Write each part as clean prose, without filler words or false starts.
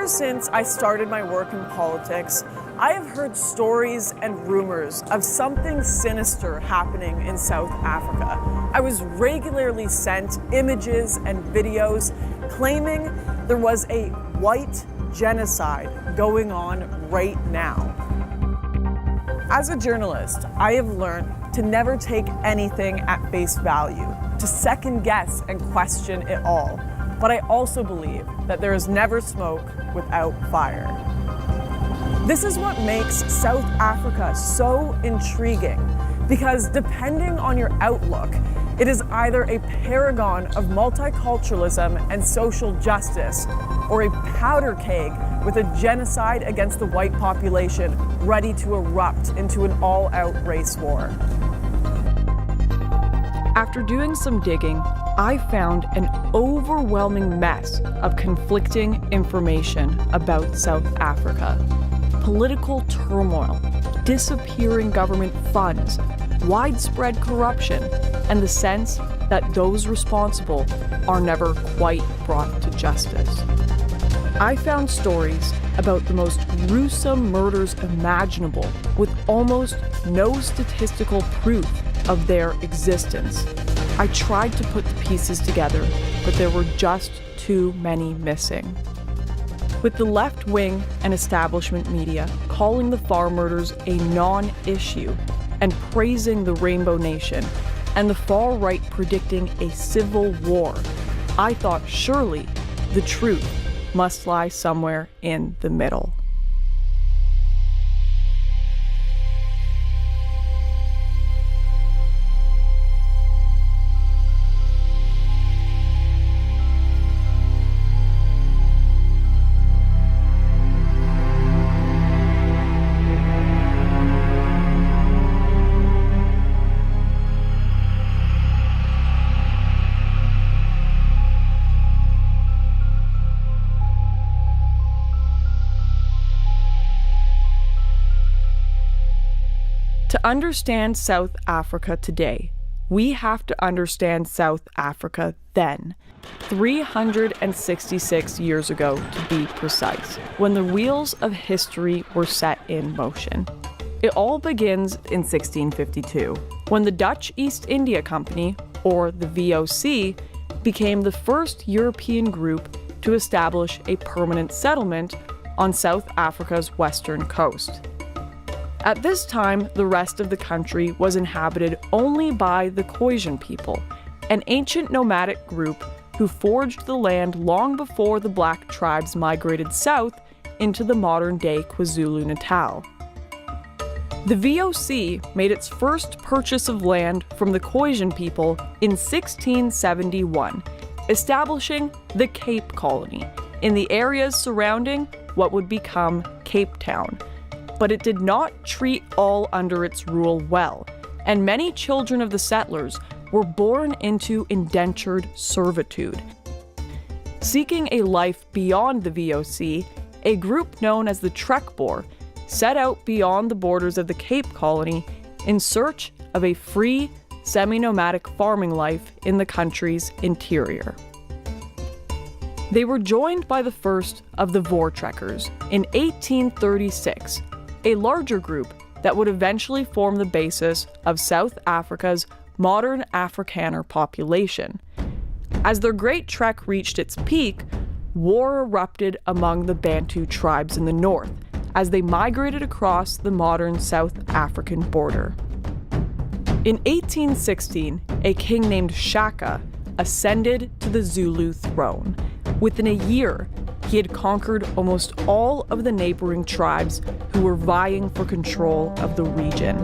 Ever since I started my work in politics, I have heard stories and rumors of something sinister happening in South Africa. I was regularly sent images and videos claiming there was a white genocide going on right now. As a journalist, I have learned to never take anything at face value, to second guess and question it all. But I also believe that there is never smoke without fire. This is what makes South Africa so intriguing, because depending on your outlook, it is either a paragon of multiculturalism and social justice, or a powder keg with a genocide against the white population ready to erupt into an all-out race war. After doing some digging, I found an overwhelming mess of conflicting information about South Africa. Political turmoil, disappearing government funds, widespread corruption, and the sense that those responsible are never quite brought to justice. I found stories about the most gruesome murders imaginable with almost no statistical proof of their existence. I tried to put the pieces together, but there were just too many missing. With the left wing and establishment media calling the farm murders a non-issue and praising the Rainbow Nation, and the far right predicting a civil war, I thought surely the truth must lie somewhere in the middle. To understand South Africa today, we have to understand South Africa then, 366 years ago to be precise, when the wheels of history were set in motion. It all begins in 1652, when the Dutch East India Company, or the VOC, became the first European group to establish a permanent settlement on South Africa's western coast. At this time, the rest of the country was inhabited only by the Khoisan people, an ancient nomadic group who foraged the land long before the black tribes migrated south into the modern-day KwaZulu-Natal. The VOC made its first purchase of land from the Khoisan people in 1671, establishing the Cape Colony in the areas surrounding what would become Cape Town. But it did not treat all under its rule well, and many children of the settlers were born into indentured servitude. Seeking a life beyond the VOC, a group known as the Trekboer set out beyond the borders of the Cape Colony in search of a free, semi-nomadic farming life in the country's interior. They were joined by the first of the Voortrekkers in 1836, a larger group that would eventually form the basis of South Africa's modern Afrikaner population. As their great trek reached its peak, war erupted among the Bantu tribes in the north as they migrated across the modern South African border. In 1816, a king named Shaka ascended to the Zulu throne. Within a year, he had conquered almost all of the neighboring tribes who were vying for control of the region.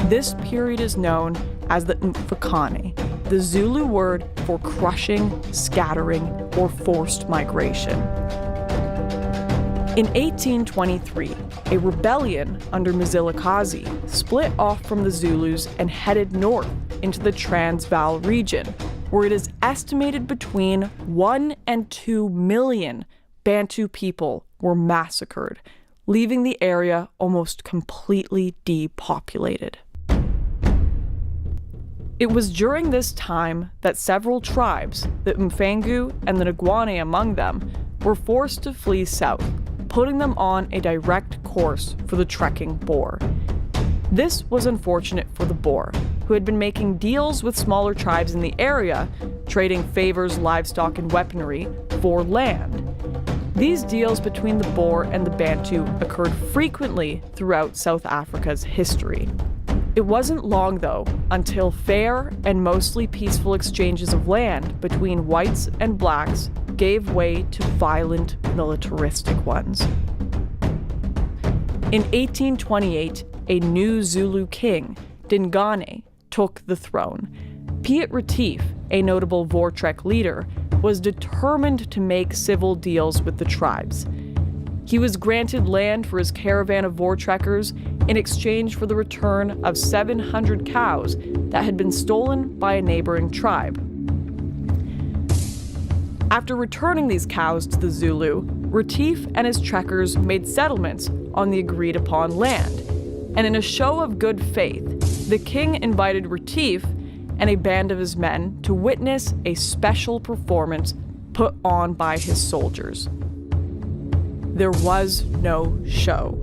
This period is known as the Mfukane, the Zulu word for crushing, scattering, or forced migration. In 1823, a rebellion under Mzilikazi split off from the Zulus and headed north into the Transvaal region, where it is estimated between 1 and 2 million Bantu people were massacred, leaving the area almost completely depopulated. It was during this time that several tribes, the Mfengu and the Ngwane among them, were forced to flee south, putting them on a direct course for the trekking Boer. This was unfortunate for the Boer, who had been making deals with smaller tribes in the area, trading favors, livestock, and weaponry for land. These deals between the Boer and the Bantu occurred frequently throughout South Africa's history. It wasn't long, though, until fair and mostly peaceful exchanges of land between whites and blacks gave way to violent, militaristic ones. In 1828, a new Zulu king, Dingane, took the throne. Piet Retief, a notable Voortrek leader, was determined to make civil deals with the tribes. He was granted land for his caravan of Voortrekkers in exchange for the return of 700 cows that had been stolen by a neighboring tribe. After returning these cows to the Zulu, Retief and his trekkers made settlements on the agreed-upon land. And in a show of good faith, the king invited Retief and a band of his men to witness a special performance put on by his soldiers. There was no show.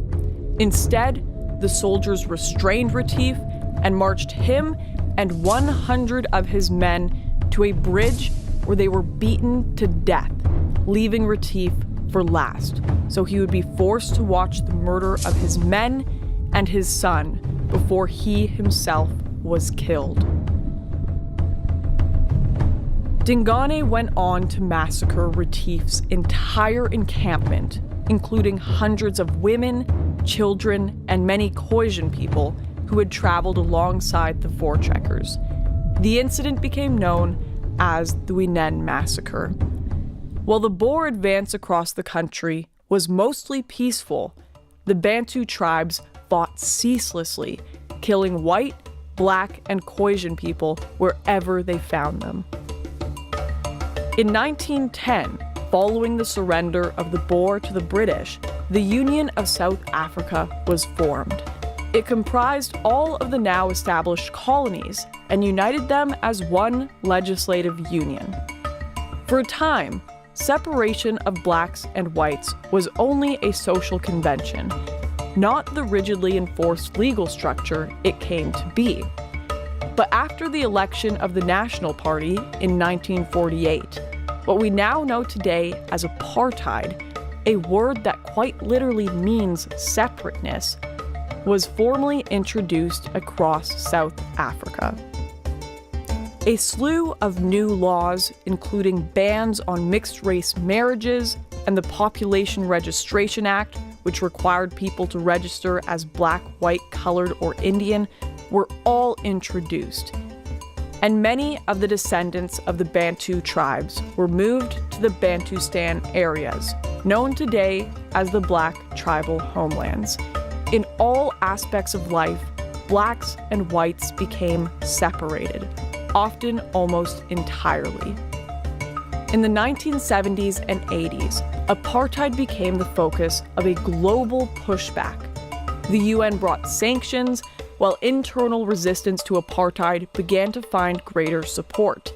Instead, the soldiers restrained Retief and marched him and 100 of his men to a bridge where they were beaten to death, leaving Retief for last, so he would be forced to watch the murder of his men and his son before he himself was killed. Dingane went on to massacre Retief's entire encampment, including hundreds of women, children, and many Khoisan people who had traveled alongside the Voortrekkers. The incident became known as the Wenen Massacre. While the Boer advance across the country was mostly peaceful, the Bantu tribes fought ceaselessly, killing white, black, and Khoisan people wherever they found them. In 1910, following the surrender of the Boer to the British, the Union of South Africa was formed. It comprised all of the now established colonies and united them as one legislative union. For a time, separation of blacks and whites was only a social convention, not the rigidly enforced legal structure it came to be. But after the election of the National Party in 1948, what we now know today as apartheid, a word that quite literally means separateness, was formally introduced across South Africa. A slew of new laws, including bans on mixed-race marriages and the Population Registration Act, which required people to register as black, white, colored, or Indian, were all introduced. And many of the descendants of the Bantu tribes were moved to the Bantustan areas, known today as the Black Tribal Homelands. In all aspects of life, blacks and whites became separated, often almost entirely. In the 1970s and 80s, apartheid became the focus of a global pushback. The UN brought sanctions, while internal resistance to apartheid began to find greater support.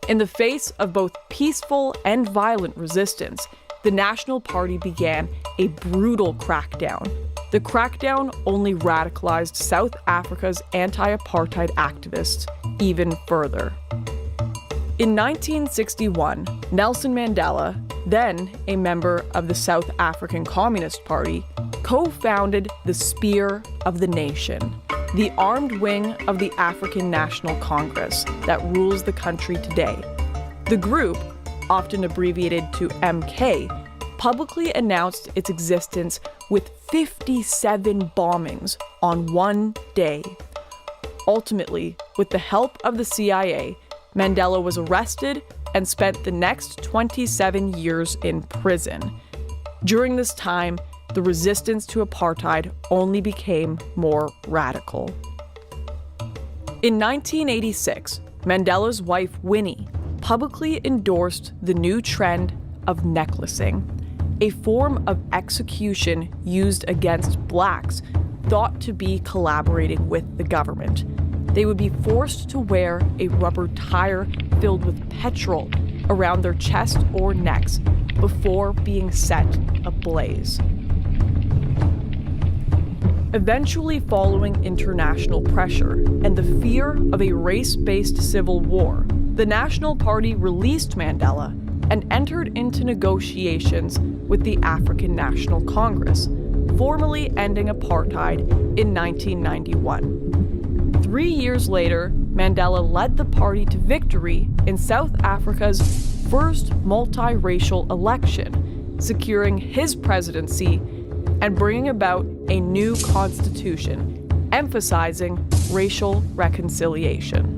In the face of both peaceful and violent resistance, the National Party began a brutal crackdown. The crackdown only radicalized South Africa's anti-apartheid activists even further. In 1961, Nelson Mandela, then a member of the South African Communist Party, co-founded the Spear of the Nation, the armed wing of the African National Congress that rules the country today. The group, often abbreviated to MK, publicly announced its existence with 57 bombings on one day. Ultimately, with the help of the CIA, Mandela was arrested and spent the next 27 years in prison. During this time, the resistance to apartheid only became more radical. In 1986, Mandela's wife Winnie publicly endorsed the new trend of necklacing, a form of execution used against blacks thought to be collaborating with the government. They would be forced to wear a rubber tire filled with petrol around their chest or necks, before being set ablaze. Eventually, following international pressure and the fear of a race-based civil war, the National Party released Mandela and entered into negotiations with the African National Congress, formally ending apartheid in 1991. 3 years later, Mandela led the party to victory in South Africa's first multiracial election, securing his presidency and bringing about a new constitution, emphasizing racial reconciliation.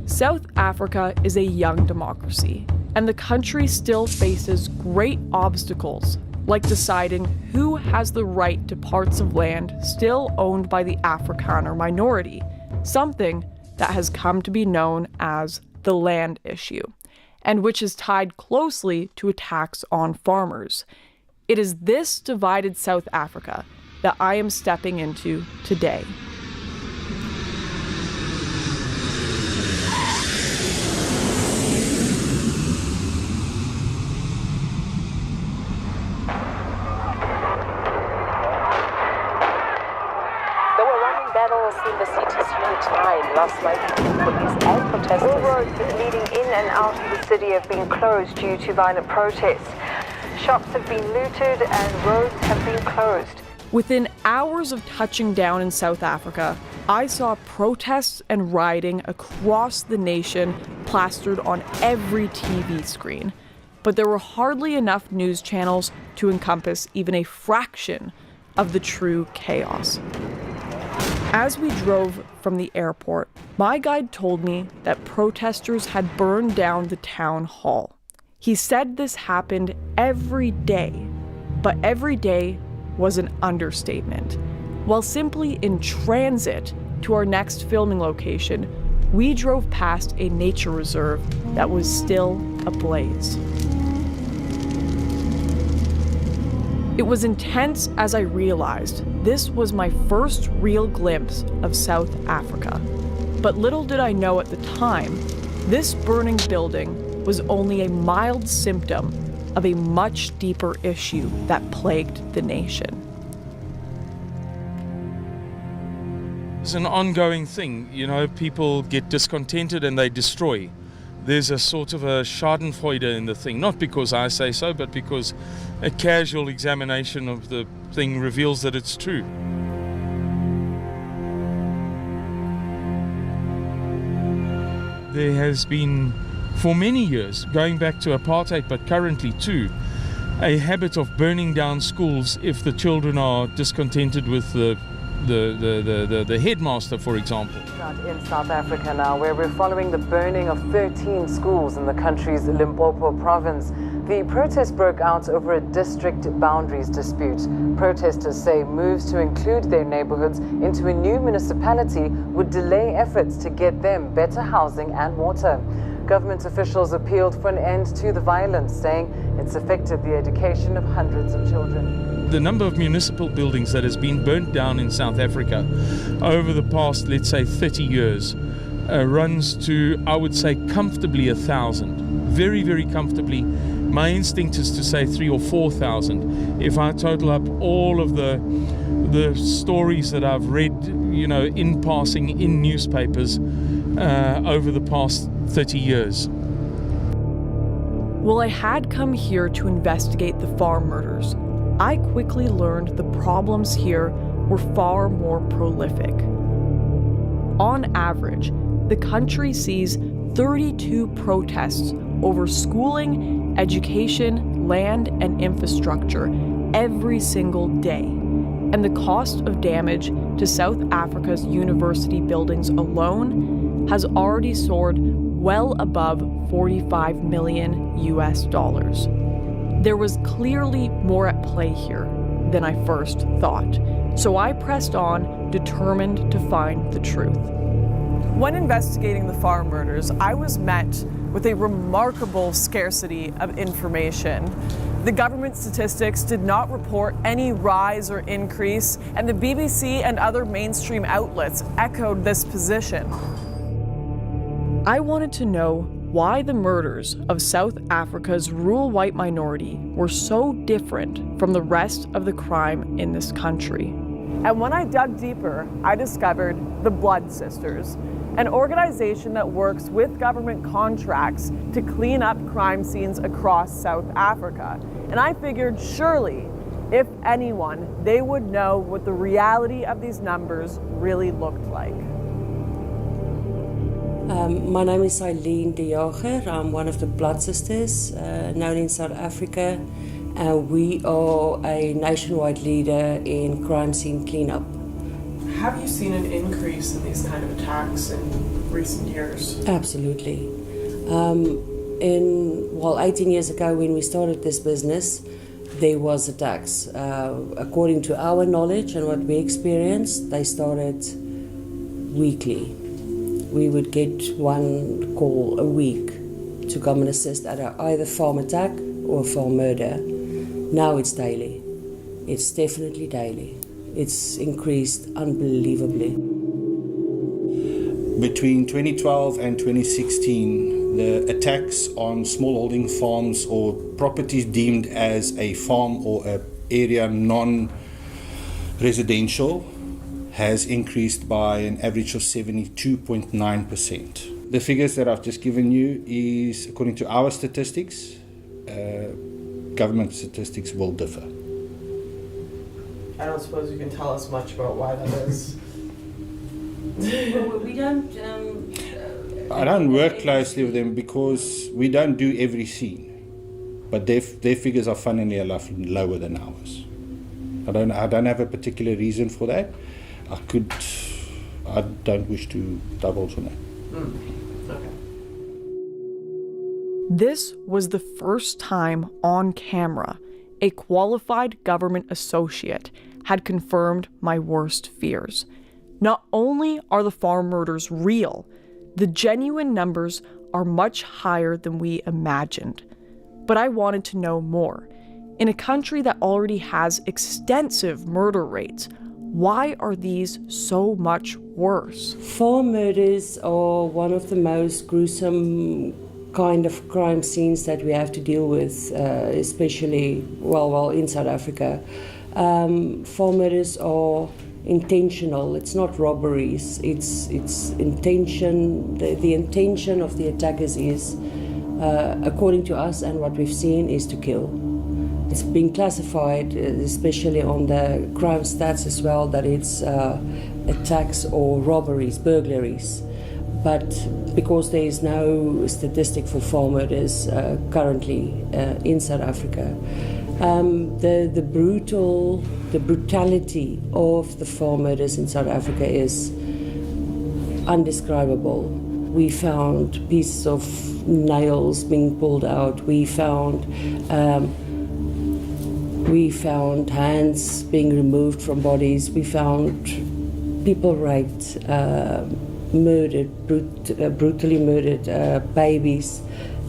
South Africa is a young democracy, and the country still faces great obstacles, like deciding who has the right to parts of land still owned by the Afrikaner minority, something that has come to be known as the land issue, and which is tied closely to attacks on farmers. It is this divided South Africa that I am stepping into today. Battles in the city's Unit 9 last night between police and protesters. All roads leading in and out of the city have been closed due to violent protests. Shops have been looted and roads have been closed. Within hours of touching down in South Africa, I saw protests and rioting across the nation plastered on every TV screen. But there were hardly enough news channels to encompass even a fraction of the true chaos. As we drove from the airport, my guide told me that protesters had burned down the town hall. He said this happened every day, but every day was an understatement. While simply in transit to our next filming location, we drove past a nature reserve that was still ablaze. It was intense as I realized this was my first real glimpse of South Africa. But little did I know at the time, this burning building was only a mild symptom of a much deeper issue that plagued the nation. It's an ongoing thing, people get discontented and they destroy. There's a sort of a schadenfreude in the thing, not because I say so, but because a casual examination of the thing reveals that it's true. There has been, for many years, going back to apartheid, but currently too, a habit of burning down schools if the children are discontented with the headmaster, for example. In South Africa now, where we're following the burning of 13 schools in the country's Limpopo province. The protest broke out over a district boundaries dispute. Protesters say moves to include their neighborhoods into a new municipality would delay efforts to get them better housing and water. Government officials appealed for an end to the violence, saying it's affected the education of hundreds of children. The number of municipal buildings that has been burnt down in South Africa over the past, let's say, 30 years runs to, I would say, comfortably 1,000. Very, very comfortably. My instinct is to say 3,000 or 4,000. If I total up all of the stories that I've read, in passing in newspapers over the past 30 years. While I had come here to investigate the farm murders, I quickly learned the problems here were far more prolific. On average, the country sees 32 protests over schooling, education, land, and infrastructure every single day. And the cost of damage to South Africa's university buildings alone has already soared well above $45 million US. There was clearly more at play here than I first thought, so I pressed on, determined to find the truth. When investigating the farm murders, I was met with a remarkable scarcity of information. The government statistics did not report any rise or increase, and the BBC and other mainstream outlets echoed this position. I wanted to know why the murders of South Africa's rural white minority were so different from the rest of the crime in this country. And when I dug deeper, I discovered the Blood Sisters, an organization that works with government contracts to clean up crime scenes across South Africa. And I figured surely, if anyone, they would know what the reality of these numbers really looked like. My name is Eileen de Jager. I'm one of the Blood Sisters, known in South Africa. We are a nationwide leader in crime scene cleanup. Have you seen an increase in these kind of attacks in recent years? Absolutely. 18 years ago when we started this business, there was attacks. According to our knowledge and what we experienced, they started weekly. We would get one call a week to come and assist at either farm attack or farm murder. Now it's daily. It's definitely daily. It's increased unbelievably. Between 2012 and 2016, the attacks on smallholding farms or properties deemed as a farm or an area non-residential has increased by an average of 72.9%. The figures that I've just given you is according to our statistics. Government statistics will differ. I don't suppose you can tell us much about why that is. Well, we don't. I don't work closely with them because we don't do every scene, but their figures are funnily enough lower than ours. I don't have a particular reason for that. I don't wish to divulge on that. Okay. This was the first time on camera a qualified government associate had confirmed my worst fears. Not only are the farm murders real, the genuine numbers are much higher than we imagined. But I wanted to know more. In a country that already has extensive murder rates, why are these so much worse? Farm murders are one of the most gruesome kind of crime scenes that we have to deal with, especially, in South Africa. Farm murders are intentional. It's not robberies. It's intention. The intention of the attackers is, according to us and what we've seen, is to kill. It's been classified, especially on the crime stats as well, that it's attacks or robberies, burglaries. But because there is no statistic for farm murders currently in South Africa, the brutality of the farm murders in South Africa is undescribable. We found pieces of nails being pulled out. We found hands being removed from bodies. We found people raped, murdered, brutally murdered, babies,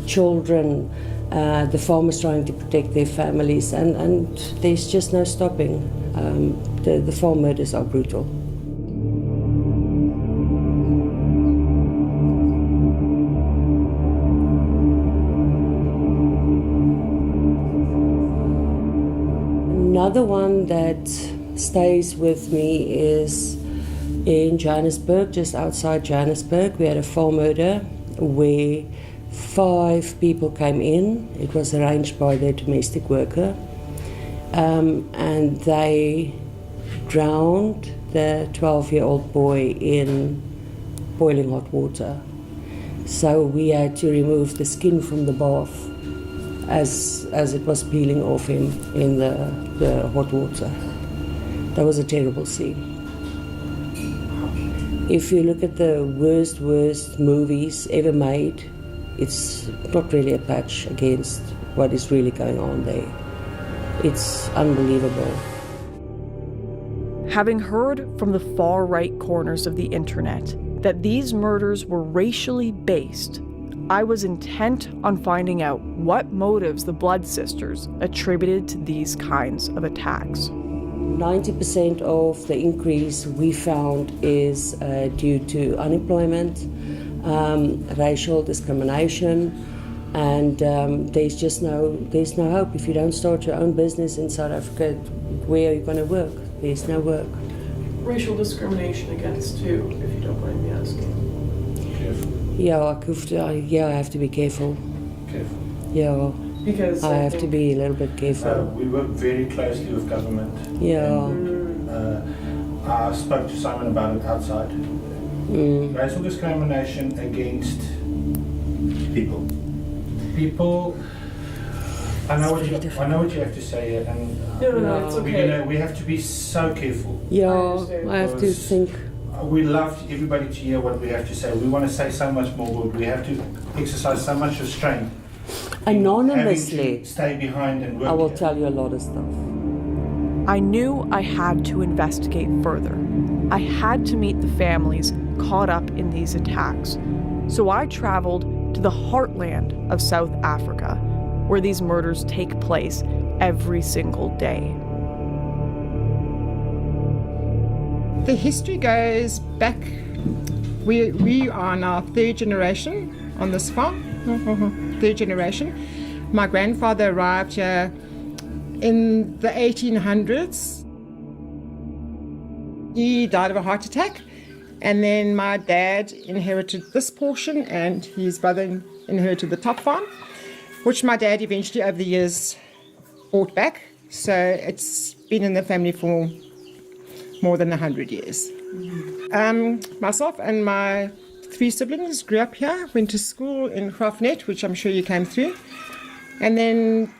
children, the farmers trying to protect their families, and there's just no stopping. The farm murders are brutal. Another one that stays with me is in Johannesburg, just outside Johannesburg. We had a farm murder where 5 people came in. It was arranged by their domestic worker, and they drowned the 12-year-old boy in boiling hot water. So we had to remove the skin from the bath as it was peeling off him in the hot water. That was a terrible scene. If you look at the worst movies ever made, it's not really a patch against what is really going on there. It's unbelievable. Having heard from the far-right corners of the internet that these murders were racially based, I was intent on finding out what motives the Blood Sisters attributed to these kinds of attacks. 90% of the increase we found is due to unemployment, racial discrimination, and there's no hope. If you don't start your own business in South Africa, where are you going to work? There's no work. Racial discrimination against who, if you don't mind me asking? Yeah, I have to be careful. Yeah, Because I have to be a little bit careful. We work very closely with government. Yeah. I spoke to Simon about it outside. Racial discrimination against people. I know what you have to say here, and No, it's okay. we have to be so careful. Yeah, I have to think. We love everybody to hear what we have to say. We want to say so much more, but we have to exercise so much restraint. Anonymously, stay behind and work. I will here. tell you a lot of stuff. I knew I had to investigate further. I had to meet the families caught up in these attacks. So I traveled to the heartland of South Africa, where these murders take place every single day. The history goes back, we are now third generation on this farm, third generation. My grandfather arrived here in the 1800s. He died of a heart attack, and then my dad inherited this portion and his brother inherited the top farm, which my dad eventually over the years bought back. So it's been in the family for more than 100 years. Myself and my 3 siblings grew up here, went to school in Graafnet, which I'm sure you came through, and then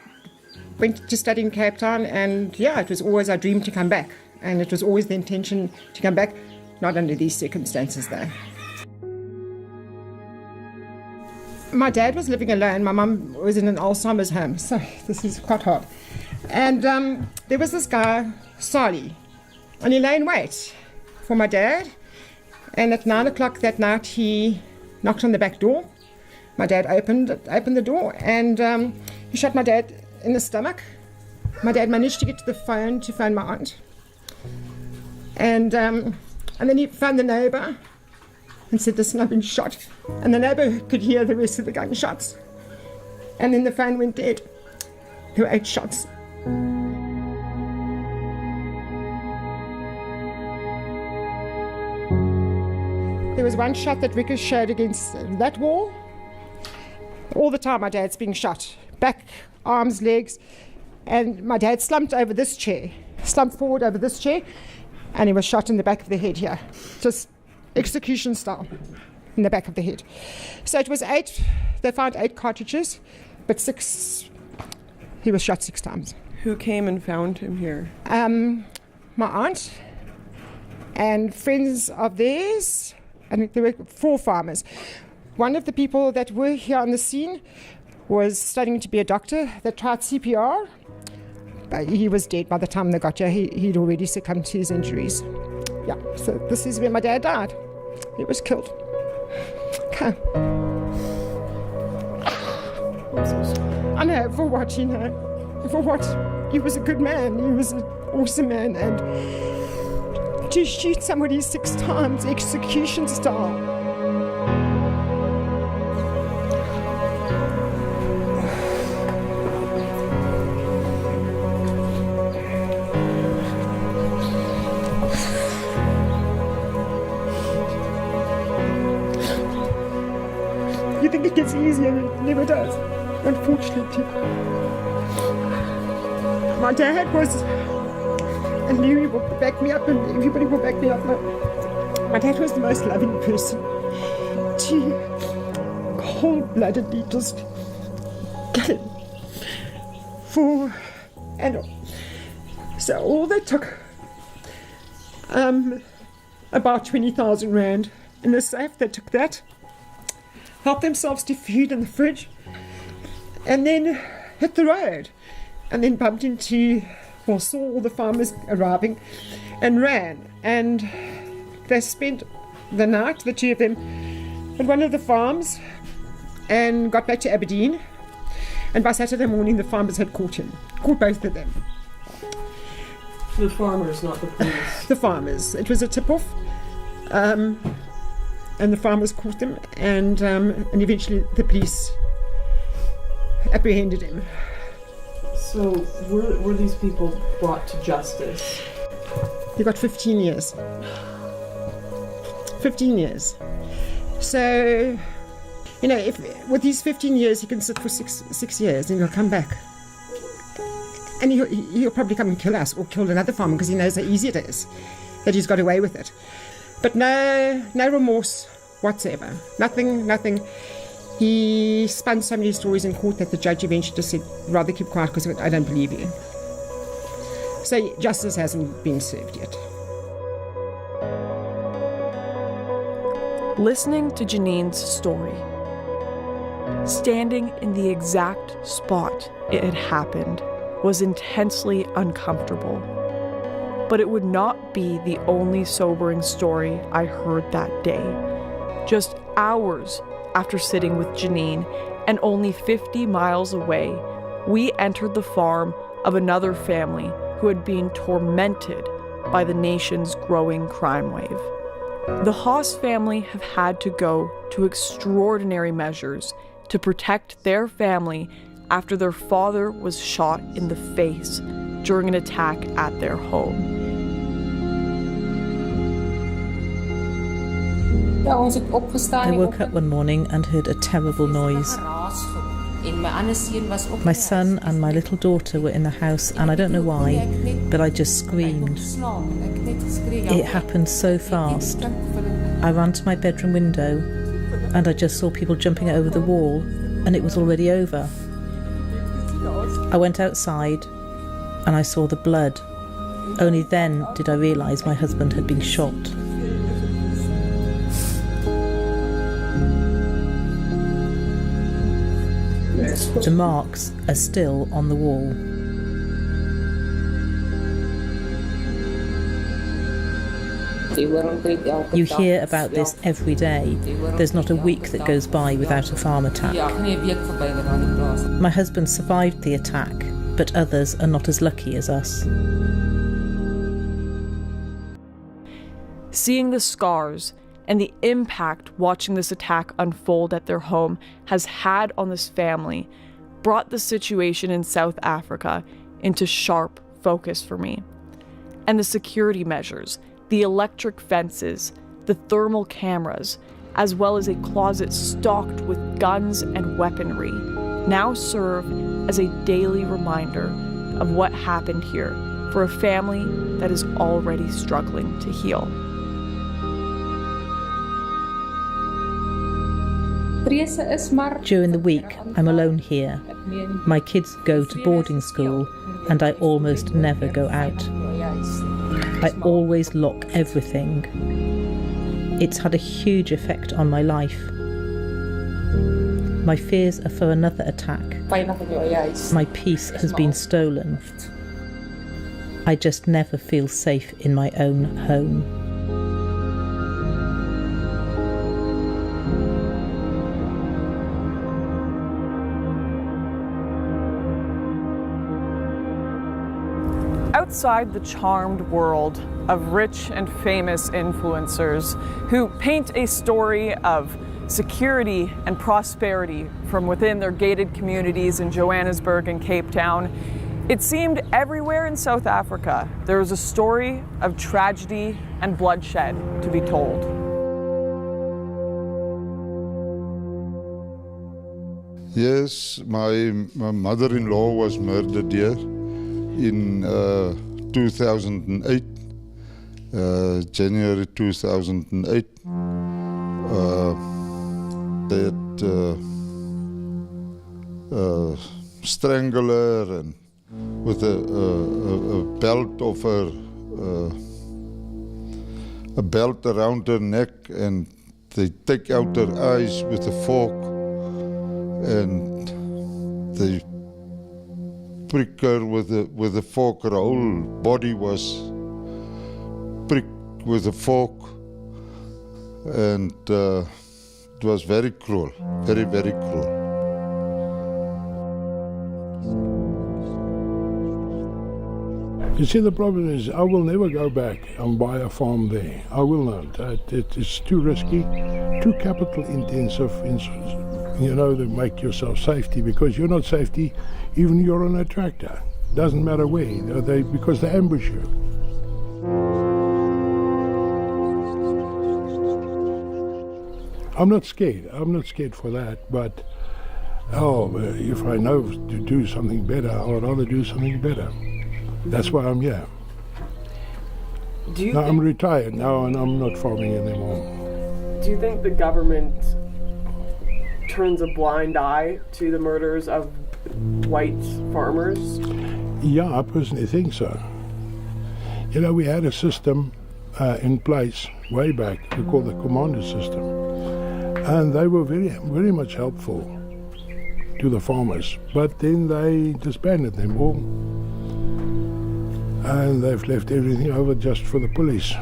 went to study in Cape Town, and it was always our dream to come back, and it was always the intention to come back, not under these circumstances though. My dad was living alone, my mum was in an Alzheimer's home, so this is quite hard. And there was this guy, Sali, and he lay in wait for my dad, and at 9 o'clock that night he knocked on the back door. My dad opened the door, and he shot my dad in the stomach. My dad managed to get to the phone to phone my aunt, and then he phoned the neighbour and said, "Listen, I've been shot." And the neighbour could hear the rest of the gunshots, and then the phone went dead. There were 8 shots. There was one shot that ricocheted against that wall. All the time my dad's being shot. Back, arms, legs. And my dad slumped over this chair. Slumped forward over this chair. And he was shot in the back of the head here. Just execution style. In the back of the head. So it was 8. They found 8 cartridges. But 6... He was shot 6 times. Who came and found him here? My aunt. And friends of theirs. And there were 4 farmers. One of the people that were here on the scene was studying to be a doctor. They tried CPR, but he was dead by the time they got here. He'd already succumbed to his injuries. Yeah, so this is where my dad died. He was killed. Okay. I'm so sorry. I know, for what, you know? For what? He was a good man. He was an awesome man. And to shoot somebody 6 times, execution style. You think it gets easier, it never does, unfortunately. My dad was, and Louis will back me up, and everybody will back me up. My dad was the most loving person. He cold-bloodedly just gutted for, and so all they took about 20,000 rand in the safe. They took that, helped themselves to food in the fridge, and then hit the road, and then bumped into, or saw all the farmers arriving, and ran. And they spent the night, the 2 of them, at one of the farms, and got back to Aberdeen. And by Saturday morning, the farmers had caught both of them. The farmers, not the police. The farmers. It was a tip-off. and the farmers caught them, and eventually the police apprehended him. So were these people brought to justice? He got 15 years. 15 years. So, you know, if with these 15 years, he can sit for six years and he'll come back. And he'll probably come and kill us or kill another farmer because he knows how easy it is, that he's got away with it. But no remorse whatsoever. Nothing. He spun so many stories in court that the judge eventually just said, rather keep quiet because I don't believe you. So justice hasn't been served yet. Listening to Janine's story, standing in the exact spot it had happened, was intensely uncomfortable. But it would not be the only sobering story I heard that day. Just hours after sitting with Janine, and only 50 miles away, we entered the farm of another family who had been tormented by the nation's growing crime wave. The Haas family have had to go to extraordinary measures to protect their family after their father was shot in the face during an attack at their home. I woke up one morning and heard a terrible noise. My son and my little daughter were in the house, and I don't know why, but I just screamed. It happened so fast. I ran to my bedroom window and I just saw people jumping over the wall, and it was already over. I went outside and I saw the blood. Only then did I realise my husband had been shot. The marks are still on the wall. You hear about this every day. There's not a week that goes by without a farm attack. My husband survived the attack, but others are not as lucky as us. Seeing the scars and the impact watching this attack unfold at their home has had on this family brought the situation in South Africa into sharp focus for me. And the security measures, the electric fences, the thermal cameras, as well as a closet stocked with guns and weaponry, now serve as a daily reminder of what happened here for a family that is already struggling to heal. During the week, I'm alone here. My kids go to boarding school, and I almost never go out. I always lock everything. It's had a huge effect on my life. My fears are for another attack. My peace has been stolen. I just never feel safe in my own home. Outside the charmed world of rich and famous influencers who paint a story of security and prosperity from within their gated communities in Johannesburg and Cape Town, it seemed everywhere in South Africa there was a story of tragedy and bloodshed to be told. Yes, my mother-in-law was murdered here in 2008, January 2008. They had strangled her and with a belt of her, a belt around her neck, and they take out her eyes with a fork, and they prick her with a fork. Her whole body was pricked with a fork, and it was very cruel, very, very cruel. You see, the problem is I will never go back and buy a farm there. I will not. It's too risky, too capital intensive, to make yourself safety, because you're not safety even you're on a tractor. Doesn't matter where, because they ambush you. I'm not scared. I'm not scared for that, but if I know to do something better, I would rather do something better. That's why I'm here. I'm retired now and I'm not farming anymore. Do you think the government turns a blind eye to the murders of white farmers? Yeah, I personally think so. We had a system in place way back, we call the commando system, and they were very, very much helpful to the farmers, but then they disbanded them all, and they've left everything over just for the police.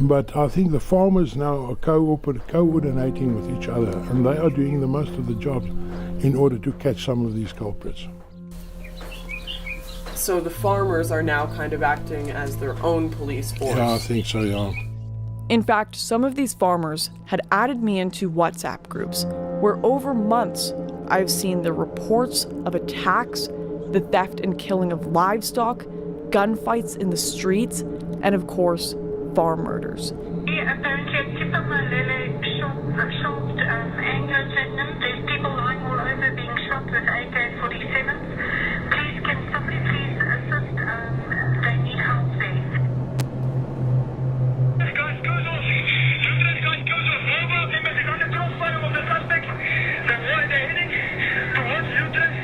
But I think the farmers now are coordinating with each other, and they are doing the most of the jobs in order to catch some of these culprits. So the farmers are now kind of acting as their own police force. Yeah, I think so, yeah. In fact, some of these farmers had added me into WhatsApp groups where over months I've seen the reports of attacks, the theft and killing of livestock, gunfights in the streets, and of course, farm murders. Apparently, shot Anglo-Vietnam. There's people lying all over being shot with AK-47s. Please, can somebody please assist? They need help there. This guy goes off. Lieutenant guy goes off. Over. They must have the crossfire of the suspect. They're heading towards Utrecht.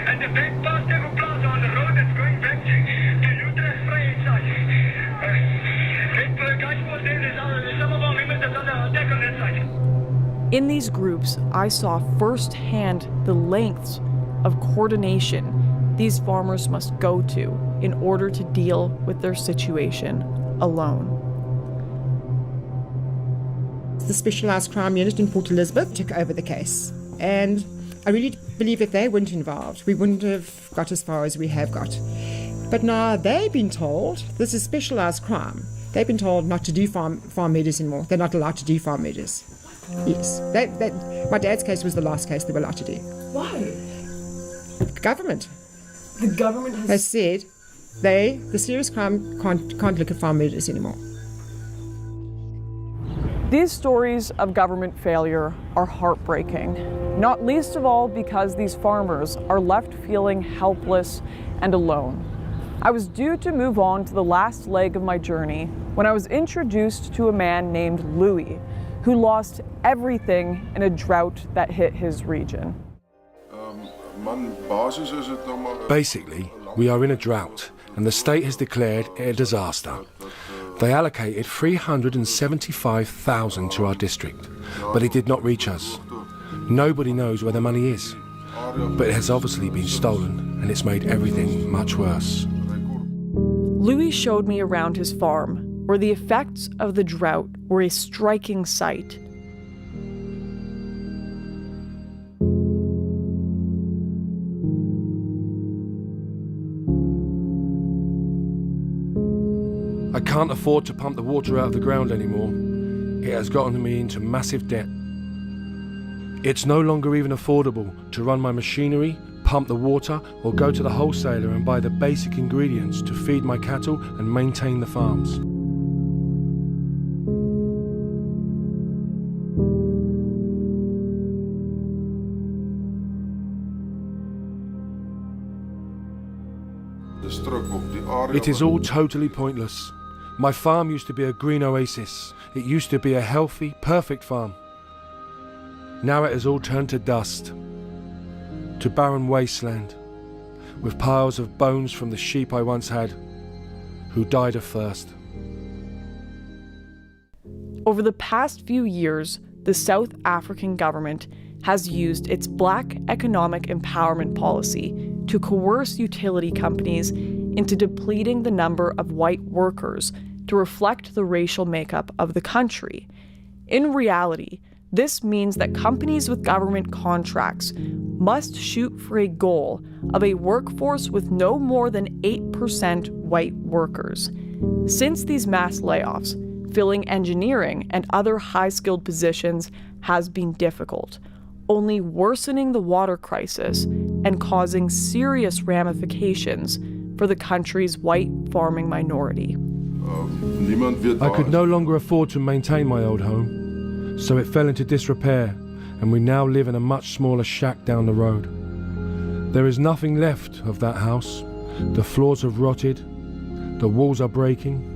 And the back past Echo Plaza on the road that's going back to Utrecht Vrijheid side. In these groups, I saw firsthand the lengths of coordination these farmers must go to in order to deal with their situation alone. The Specialised Crime Unit in Port Elizabeth took over the case, and I really believe if they weren't involved, we wouldn't have got as far as we have got. But now they've been told, this is specialised crime, they've been told not to do farm murders anymore. They're not allowed to do farm murders. Yes. My dad's case was the last case they were allowed to do. Why? The government. The government has said the serious crime can't look at farm murders anymore. These stories of government failure are heartbreaking, not least of all because these farmers are left feeling helpless and alone. I was due to move on to the last leg of my journey when I was introduced to a man named Louis, who lost everything in a drought that hit his region. Basically, we are in a drought, and the state has declared it a disaster. They allocated 375,000 to our district, but it did not reach us. Nobody knows where the money is, but it has obviously been stolen, and it's made everything much worse. Louis showed me around his farm, where the effects of the drought were a striking sight. I can't afford to pump the water out of the ground anymore. It has gotten me into massive debt. It's no longer even affordable to run my machinery, pump the water, or go to the wholesaler and buy the basic ingredients to feed my cattle and maintain the farms. It is all totally pointless. My farm used to be a green oasis. It used to be a healthy, perfect farm. Now it has all turned to dust, to barren wasteland, with piles of bones from the sheep I once had, who died of thirst. Over the past few years, the South African government has used its Black economic empowerment policy to coerce utility companies into depleting the number of white workers to reflect the racial makeup of the country. In reality, this means that companies with government contracts must shoot for a goal of a workforce with no more than 8% white workers. Since these mass layoffs, filling engineering and other high-skilled positions has been difficult, only worsening the water crisis and causing serious ramifications for the country's white farming minority. I could no longer afford to maintain my old home, so it fell into disrepair, and we now live in a much smaller shack down the road. There is nothing left of that house. The floors have rotted, the walls are breaking.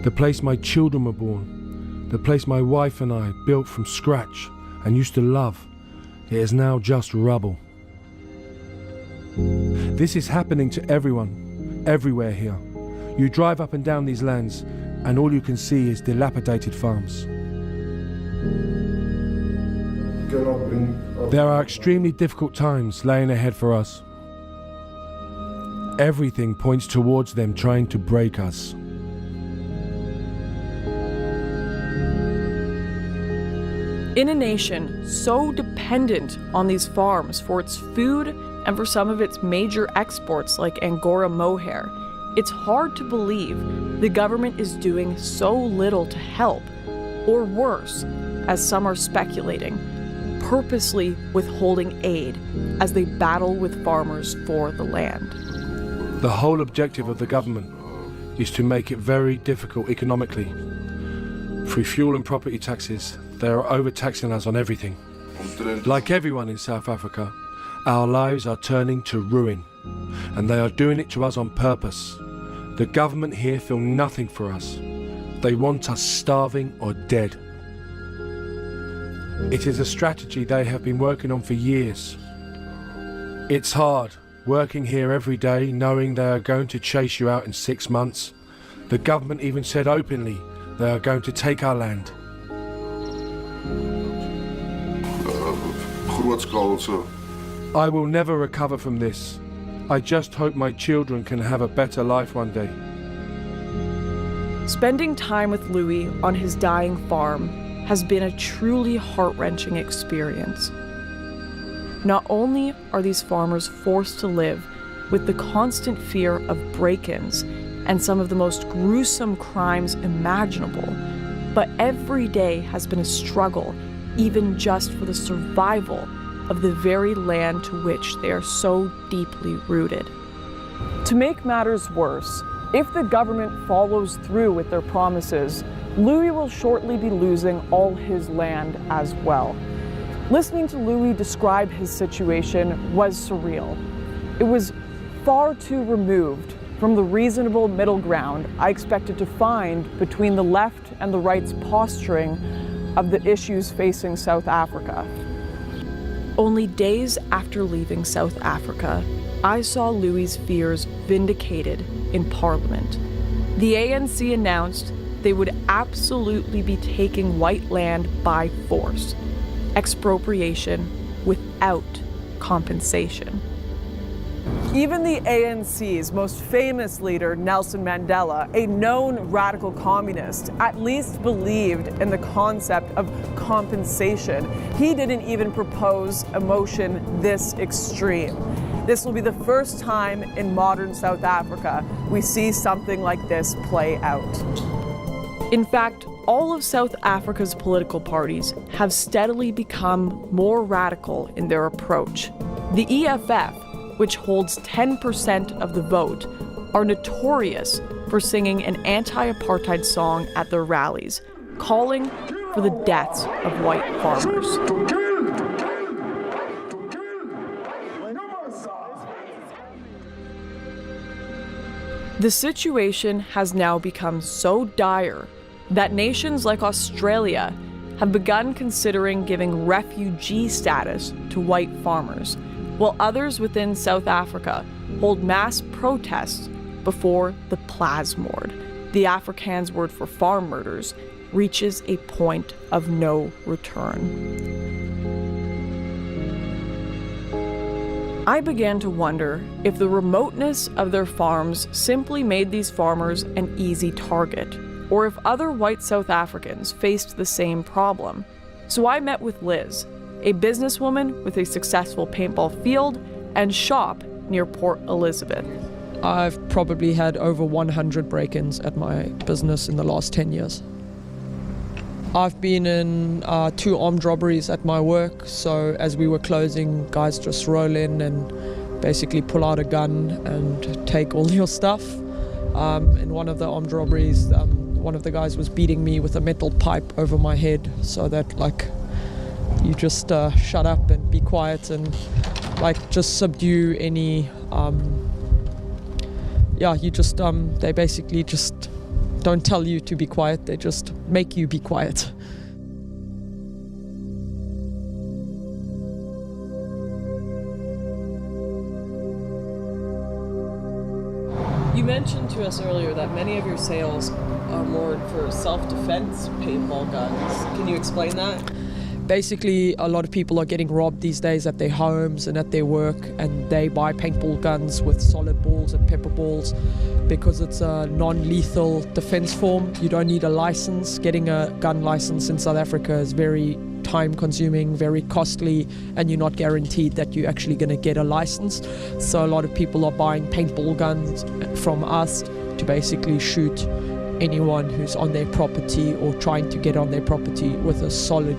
The place my children were born, the place my wife and I built from scratch and used to love, it is now just rubble. This is happening to everyone, everywhere here. You drive up and down these lands, and all you can see is dilapidated farms. There are extremely difficult times laying ahead for us. Everything points towards them trying to break us. In a nation so dependent on these farms for its food and for some of its major exports like Angora mohair, it's hard to believe the government is doing so little to help, or worse, as some are speculating, purposely withholding aid as they battle with farmers for the land. The whole objective of the government is to make it very difficult economically. Through fuel and property taxes, they are overtaxing us on everything. Like everyone in South Africa, our lives are turning to ruin, and they are doing it to us on purpose. The government here feel nothing for us. They want us starving or dead. It is a strategy they have been working on for years. It's hard, working here every day, knowing they are going to chase you out in 6 months. The government even said openly they are going to take our land. I will never recover from this. I just hope my children can have a better life one day. Spending time with Louis on his dying farm has been a truly heart-wrenching experience. Not only are these farmers forced to live with the constant fear of break-ins and some of the most gruesome crimes imaginable, but every day has been a struggle, even just for the survival of the very land to which they are so deeply rooted. To make matters worse, if the government follows through with their promises, Louis will shortly be losing all his land as well. Listening to Louis describe his situation was surreal. It was far too removed from the reasonable middle ground I expected to find between the left and the right's posturing of the issues facing South Africa. Only days after leaving South Africa, I saw Louis' fears vindicated in Parliament. The ANC announced they would absolutely be taking white land by force, expropriation without compensation. Even the ANC's most famous leader, Nelson Mandela, a known radical communist, at least believed in the concept of compensation. He didn't even propose a motion this extreme. This will be the first time in modern South Africa we see something like this play out. In fact, all of South Africa's political parties have steadily become more radical in their approach. The EFF, which holds 10% of the vote, are notorious for singing an anti-apartheid song at their rallies, calling for the deaths of white farmers. The situation has now become so dire that nations like Australia have begun considering giving refugee status to white farmers, while others within South Africa hold mass protests before the plasmoord, the Afrikaans word for farm murders, reaches a point of no return. I began to wonder if the remoteness of their farms simply made these farmers an easy target, or if other white South Africans faced the same problem. So I met with Liz, a businesswoman with a successful paintball field and shop near Port Elizabeth. I've probably had over 100 break-ins at my business in the last 10 years. I've been in 2 armed robberies at my work, so as we were closing, guys just roll in and basically pull out a gun and take all your stuff. In one of the armed robberies, one of the guys was beating me with a metal pipe over my head so that you just shut up and be quiet and just subdue any they basically just don't tell you to be quiet, they just make you be quiet. You mentioned to us earlier that many of your sales are more for self-defense paintball guns. Can you explain that? Basically, a lot of people are getting robbed these days at their homes and at their work, and they buy paintball guns with solid balls and pepper balls because it's a non-lethal defense form. You don't need a license. Getting a gun license in South Africa is very time-consuming, very costly, and you're not guaranteed that you're actually going to get a license. So a lot of people are buying paintball guns from us to basically shoot anyone who's on their property or trying to get on their property with a solid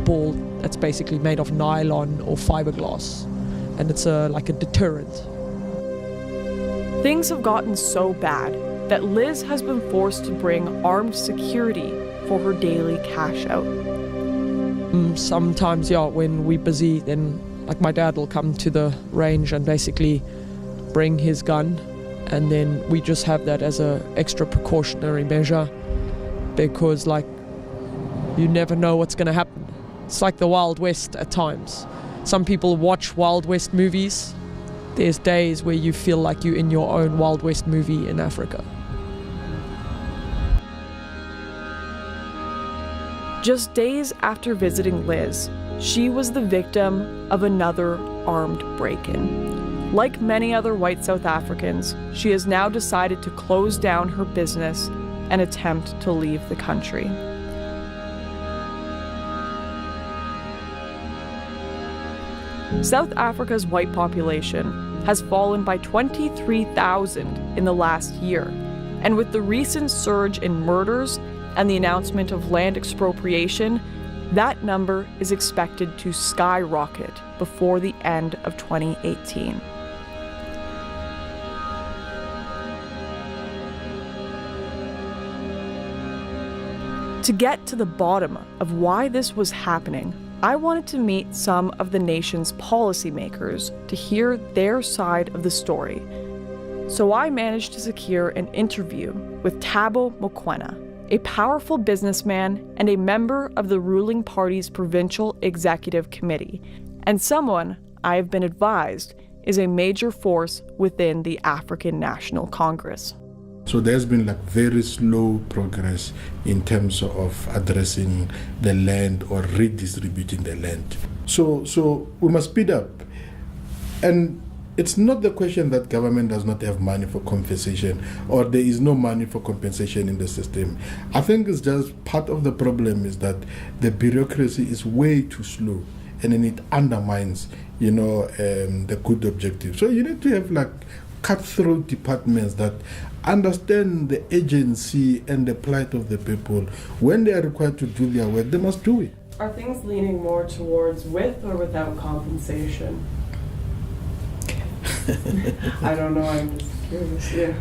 ball that's basically made of nylon or fiberglass, and it's like a deterrent. Things have gotten so bad that Liz has been forced to bring armed security for her daily cash out. Sometimes, when we're busy, then my dad will come to the range and basically bring his gun, and then we just have that as a extra precautionary measure because you never know what's going to happen. It's like the Wild West at times. Some people watch Wild West movies. There's days where you feel like you're in your own Wild West movie in Africa. Just days after visiting Liz, she was the victim of another armed break-in. Like many other white South Africans, she has now decided to close down her business and attempt to leave the country. South Africa's white population has fallen by 23,000 in the last year, and with the recent surge in murders and the announcement of land expropriation, that number is expected to skyrocket before the end of 2018. To get to the bottom of why this was happening, I wanted to meet some of the nation's policymakers to hear their side of the story. So I managed to secure an interview with Thabo Mokoena, a powerful businessman and a member of the ruling party's provincial executive committee, and someone I have been advised is a major force within the African National Congress. So there's been very slow progress in terms of addressing the land or redistributing the land. So we must speed up. And it's not the question that government does not have money for compensation or there is no money for compensation in the system. I think it's just part of the problem is that the bureaucracy is way too slow and then it undermines, the good objective. So you need to have cutthroat departments that understand the agency and the plight of the people. When they are required to do their work, they must do it. Are things leaning more towards with or without compensation? I don't know, I'm just curious. Yeah.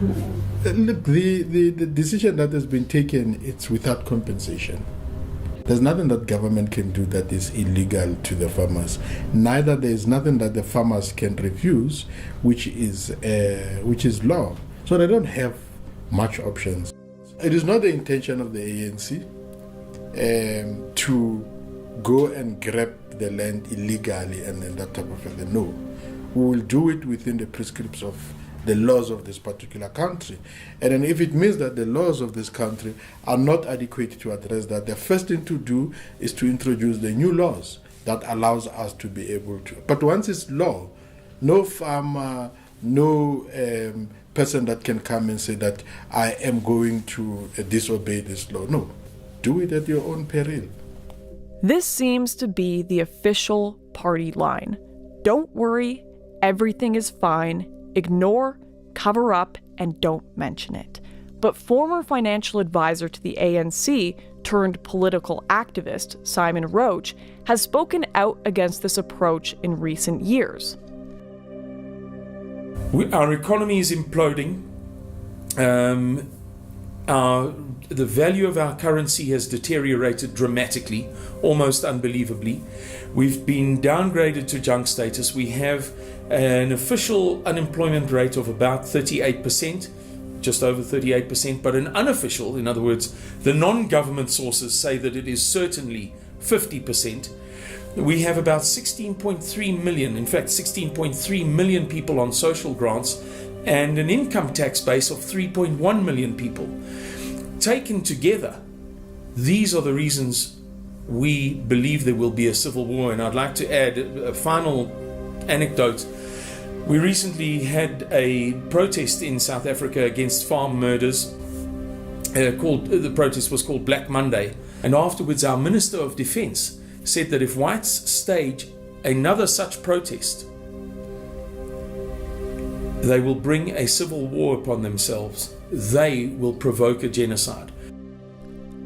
Look, the decision that has been taken, it's without compensation. There's nothing that government can do that is illegal to the farmers. Neither there is nothing that the farmers can refuse, which is law. So they don't have much options. It is not the intention of the ANC to go and grab the land illegally and then that type of thing. No, we will do it within the prescripts of the laws of this particular country. And then if it means that the laws of this country are not adequate to address that, the first thing to do is to introduce the new laws that allows us to be able to. But once it's law, no farmer, no person that can come and say that I am going to disobey this law. No, do it at your own peril. This seems to be the official party line. Don't worry, everything is fine. Ignore, cover up, and don't mention it. But former financial advisor to the ANC turned political activist Simon Roach has spoken out against this approach in recent years. Our economy is imploding. The value of our currency has deteriorated dramatically, almost unbelievably. We've been downgraded to junk status. We have an official unemployment rate of about 38%, just over 38%, but an unofficial, in other words, the non-government sources say that it is certainly 50%. We have about 16.3 million, in fact 16.3 million people on social grants and an income tax base of 3.1 million people. Taken together, these are the reasons we believe there will be a civil war. And I'd like to add a final anecdote. We recently had a protest in South Africa against farm murders. The protest was called Black Monday. And afterwards, our Minister of Defense said that if whites stage another such protest, they will bring a civil war upon themselves. They will provoke a genocide.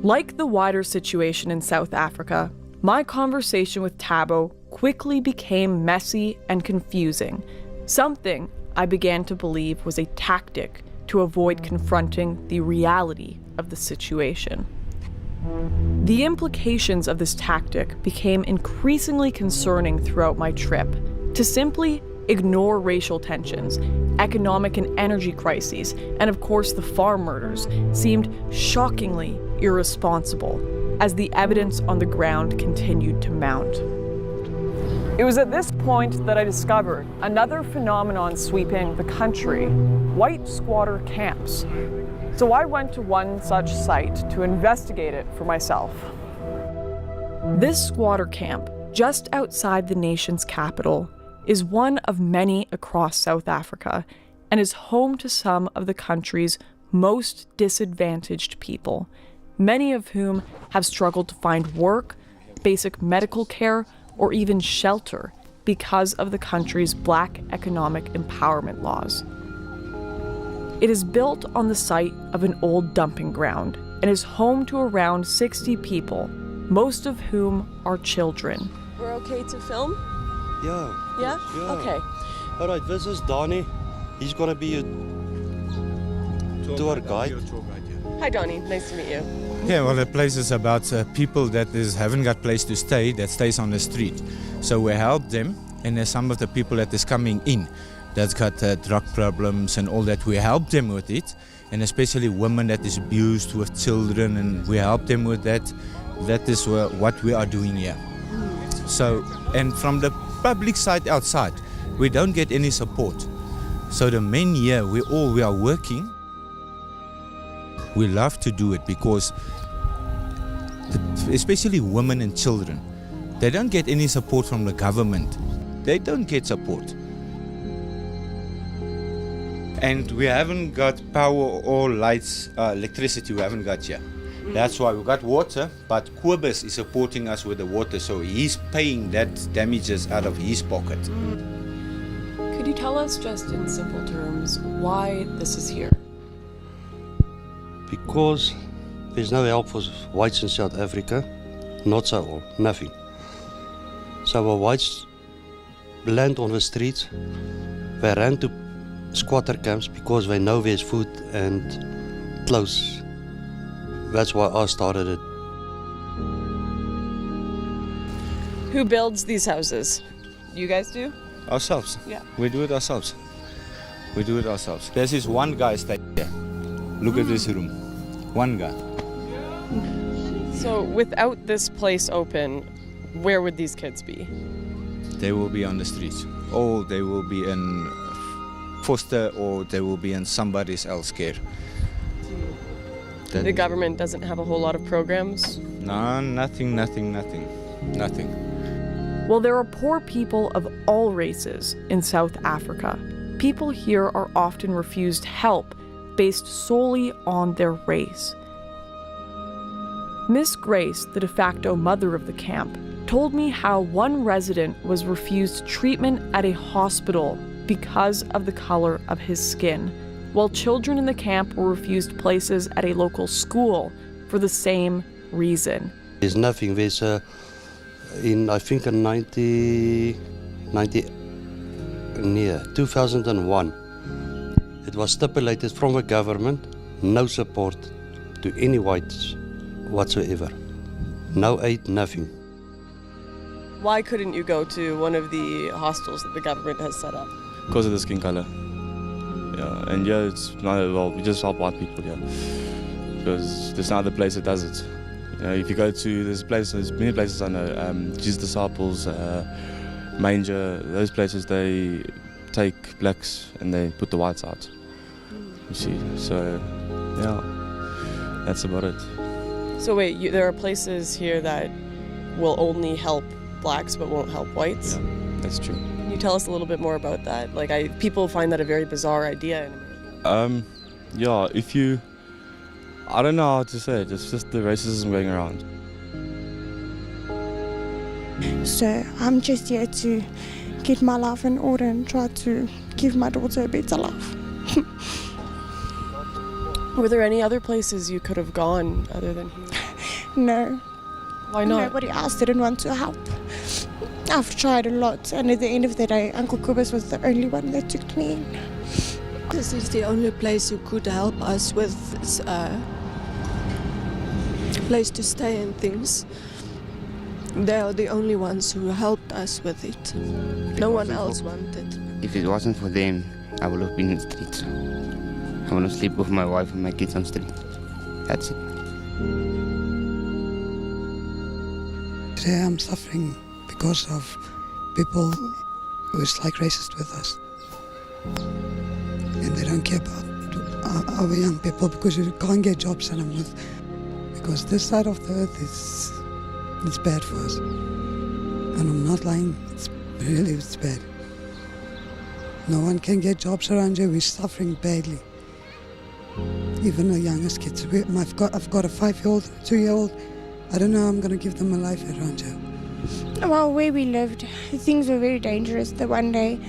Like the wider situation in South Africa, my conversation with Thabo quickly became messy and confusing, something I began to believe was a tactic to avoid confronting the reality of the situation. The implications of this tactic became increasingly concerning throughout my trip. To simply ignore racial tensions, economic and energy crises, and of course the farm murders seemed shockingly irresponsible as the evidence on the ground continued to mount. It was at this point that I discovered another phenomenon sweeping the country: white squatter camps. So I went to one such site to investigate it for myself. This squatter camp, just outside the nation's capital, is one of many across South Africa and is home to some of the country's most disadvantaged people, many of whom have struggled to find work, basic medical care, or even shelter because of the country's black economic empowerment laws. It is built on the site of an old dumping ground and is home to around 60 people, most of whom are children. We're okay to film? Yeah. Yeah? Okay. All right, this is Donnie. He's going to be a tour guide. Hi, Donnie. Nice to meet you. Yeah, well, the place is about people that haven't got place to stay, that stays on the street. So we help them, and there's some of the people that is coming in that's got drug problems and all that. We help them with it, and especially women that is abused with children, and we help them with that. That is what we are doing here. So, and from the public side outside, we don't get any support. So the men here, we are working. We love to do it because, especially women and children, they don't get any support from the government. They don't get support. And we haven't got power or lights, electricity we haven't got here. That's why we got water, but Kobus is supporting us with the water, so he's paying that damages out of his pocket. Could you tell us just in simple terms why this is here? Because there's no help for whites in South Africa, not so all, nothing. So our whites land on the streets, they ran to squatter camps because they know there's food and clothes. That's why I started it. Who builds these houses? You guys do? Ourselves. Yeah. We do it ourselves. We do it ourselves. There's this one guy staying here. Look at this room. One guy. So without this place open, where would these kids be? They will be on the streets. Or they will be in foster, or they will be in somebody else's care. The government doesn't have a whole lot of programs? No, nothing. Well, there are poor people of all races in South Africa. People here are often refused help based solely on their race. Miss Grace, the de facto mother of the camp, told me how one resident was refused treatment at a hospital because of the color of his skin, while children in the camp were refused places at a local school for the same reason. There's nothing. There's I think in 2001, it was stipulated from the government, no support to any whites whatsoever. No aid, nothing. Why couldn't you go to one of the hostels that the government has set up? Because of the skin color. Yeah, and yeah, it's not well. We just help white people, yeah, because there's no other place that does it. You know, if you go to there's many places I know, Jesus Disciples, Manger, those places they take blacks and they put the whites out. You see, so yeah, that's about it. So wait, there are places here that will only help blacks but won't help whites? Yeah, that's true. Can you tell us a little bit more about that? Like, people find that a very bizarre idea in America. Yeah, I don't know how to say it, it's just the racism going around. So I'm just here to get my life in order and try to give my daughter a better life. Were there any other places you could have gone other than here? No. Why not? Nobody else didn't want to help. I've tried a lot, and at the end of the day, Uncle Kubus was the only one that took me in. This is the only place who could help us with place to stay and things. They are the only ones who helped us with it. No one else wanted. If it wasn't for them, I would have been in the streets. I want to sleep with my wife and my kids on the street. That's it. Today I'm suffering because of people who is like racist with us. And they don't care about our young people because you can't get jobs and I'm with. Because this side of the earth it's bad for us. And I'm not lying, it's bad. No one can get jobs around here, we're suffering badly. Even the youngest kids. I've got a 5-year-old, a 2-year-old. I don't know how I'm going to give them a life around here. Well, where we lived, things were very dangerous. The one day,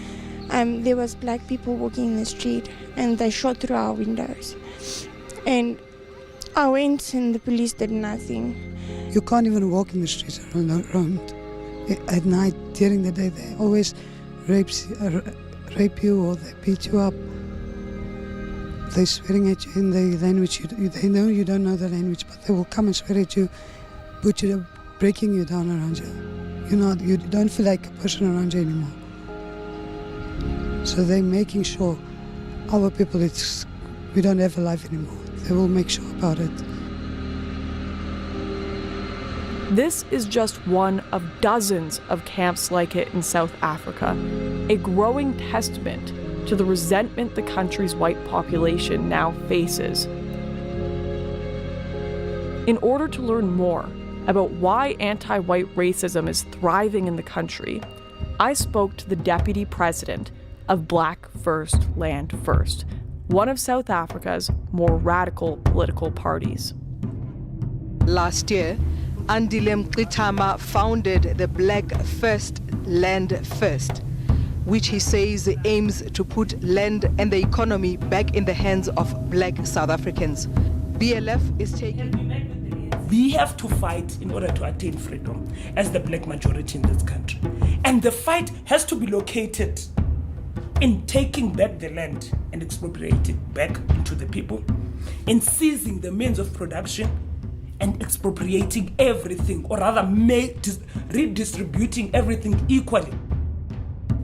there was black people walking in the street and they shot through our windows. And I went and the police did nothing. You can't even walk in the streets around. At night, during the day, they always rape you or they beat you up. They're swearing at you in the language. They know you don't know the language, but they will come and swear at you, breaking you down around you. You don't feel like a person around you anymore. So they're making sure our people, we don't have a life anymore. They will make sure about it. This is just one of dozens of camps like it in South Africa, a growing testament to the resentment the country's white population now faces. In order to learn more about why anti-white racism is thriving in the country, I spoke to the deputy president of Black First, Land First, one of South Africa's more radical political parties. Last year, Andile Mqitama founded the Black First, Land First, which he says aims to put land and the economy back in the hands of black South Africans. BLF is taking... We have to fight in order to attain freedom as the black majority in this country. And the fight has to be located in taking back the land and expropriating it back into the people, in seizing the means of production and expropriating everything, or rather redistributing everything equally.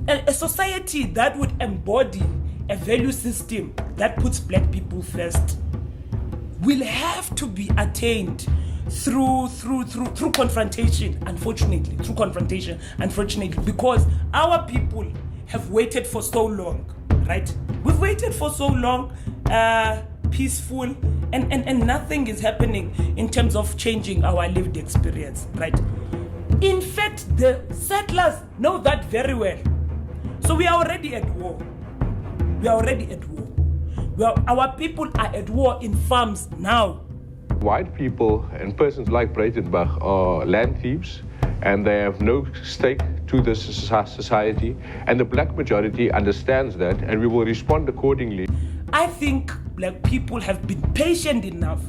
A society that would embody a value system that puts black people first will have to be attained through confrontation, unfortunately, because our people have waited for so long, right? We've waited for so long, peaceful, and nothing is happening in terms of changing our lived experience, right? In fact, the settlers know that very well. So we are already at war. Our people are at war in farms now. white people and persons like Breitenbach are land thieves and they have no stake to this society, and the black majority understands that, and we will respond accordingly. I think black people have been patient enough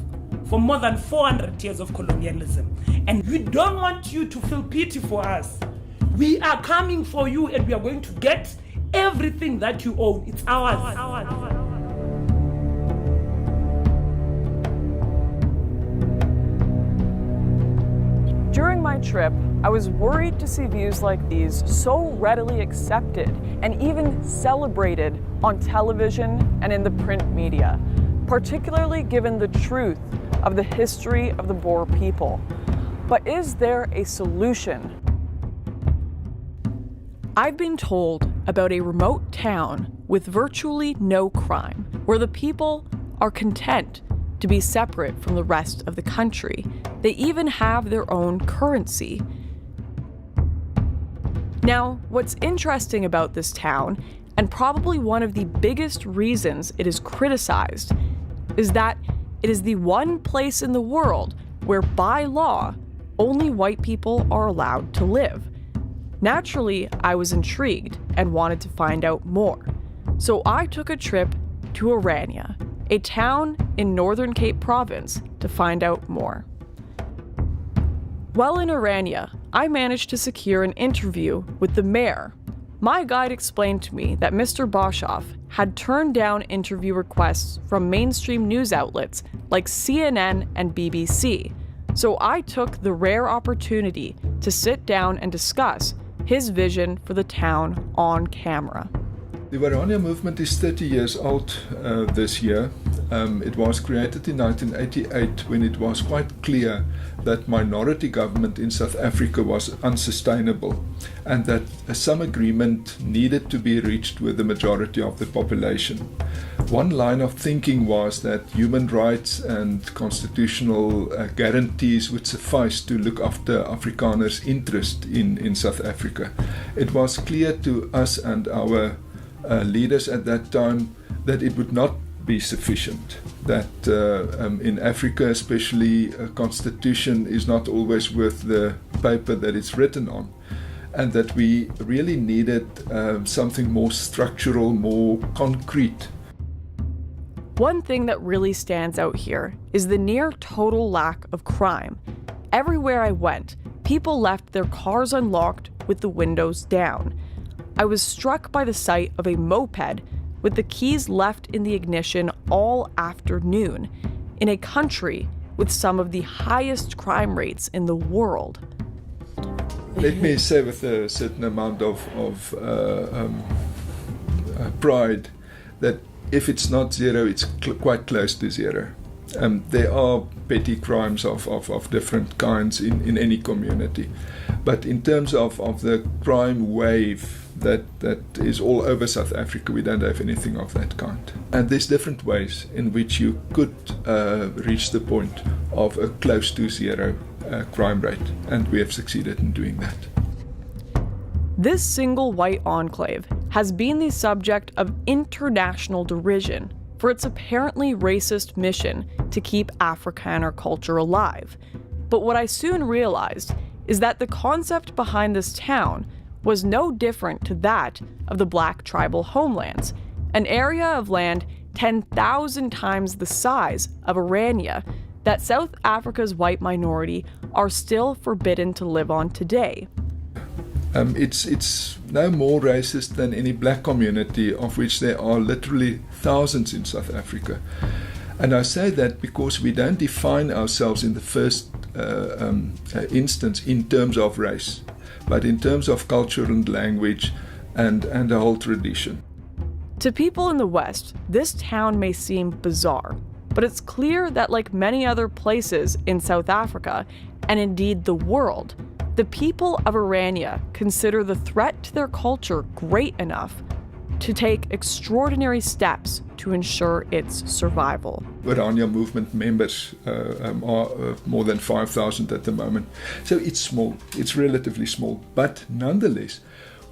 for more than 400 years of colonialism, and we don't want you to feel pity for us. We are coming for you, and we are going to get everything that you own. It's ours. During my trip, I was worried to see views like these so readily accepted and even celebrated on television and in the print media, particularly given the truth of the history of the Boer people. But is there a solution? I've been told about a remote town with virtually no crime, where the people are content to be separate from the rest of the country. They even have their own currency. Now, what's interesting about this town, and probably one of the biggest reasons it is criticized, is that it is the one place in the world where, by law, only white people are allowed to live. Naturally, I was intrigued and wanted to find out more. So I took a trip to Orania, a town in Northern Cape Province, to find out more. While in Orania, I managed to secure an interview with the mayor. My guide explained to me that Mr. Boshoff had turned down interview requests from mainstream news outlets like CNN and BBC, so I took the rare opportunity to sit down and discuss his vision for the town on camera. The Orania movement is 30 years old this year. It was created in 1988 when it was quite clear that minority government in South Africa was unsustainable and that some agreement needed to be reached with the majority of the population. One line of thinking was that human rights and constitutional guarantees would suffice to look after Afrikaners' interest in South Africa. It was clear to us and our leaders at that time that it would not be sufficient, that in Africa especially a constitution is not always worth the paper that it's written on, and that we really needed something more structural, more concrete. One thing that really stands out here is the near total lack of crime. Everywhere I went, people left their cars unlocked with the windows down. I was struck by the sight of a moped with the keys left in the ignition all afternoon, in a country with some of the highest crime rates in the world. Let me say with a certain amount of pride that if it's not zero, it's quite close to zero. There are petty crimes of different kinds in any community. But in terms of the crime wave that is all over South Africa, we don't have anything of that kind. And there's different ways in which you could reach the point of a close to zero crime rate, and we have succeeded in doing that. This single white enclave has been the subject of international derision for its apparently racist mission to keep Afrikaner culture alive. But what I soon realized is that the concept behind this town was no different to that of the black tribal homelands, an area of land 10,000 times the size of Orania that South Africa's white minority are still forbidden to live on today. It's no more racist than any black community, of which there are literally thousands in South Africa. And I say that because we don't define ourselves in the first instance in terms of race, but in terms of culture and language and a whole tradition. To people in the West, this town may seem bizarre, but it's clear that like many other places in South Africa, and indeed the world, the people of Orania consider the threat to their culture great enough to take extraordinary steps to ensure its survival. Orania movement members are more than 5,000 at the moment. So it's small, it's relatively small, but nonetheless,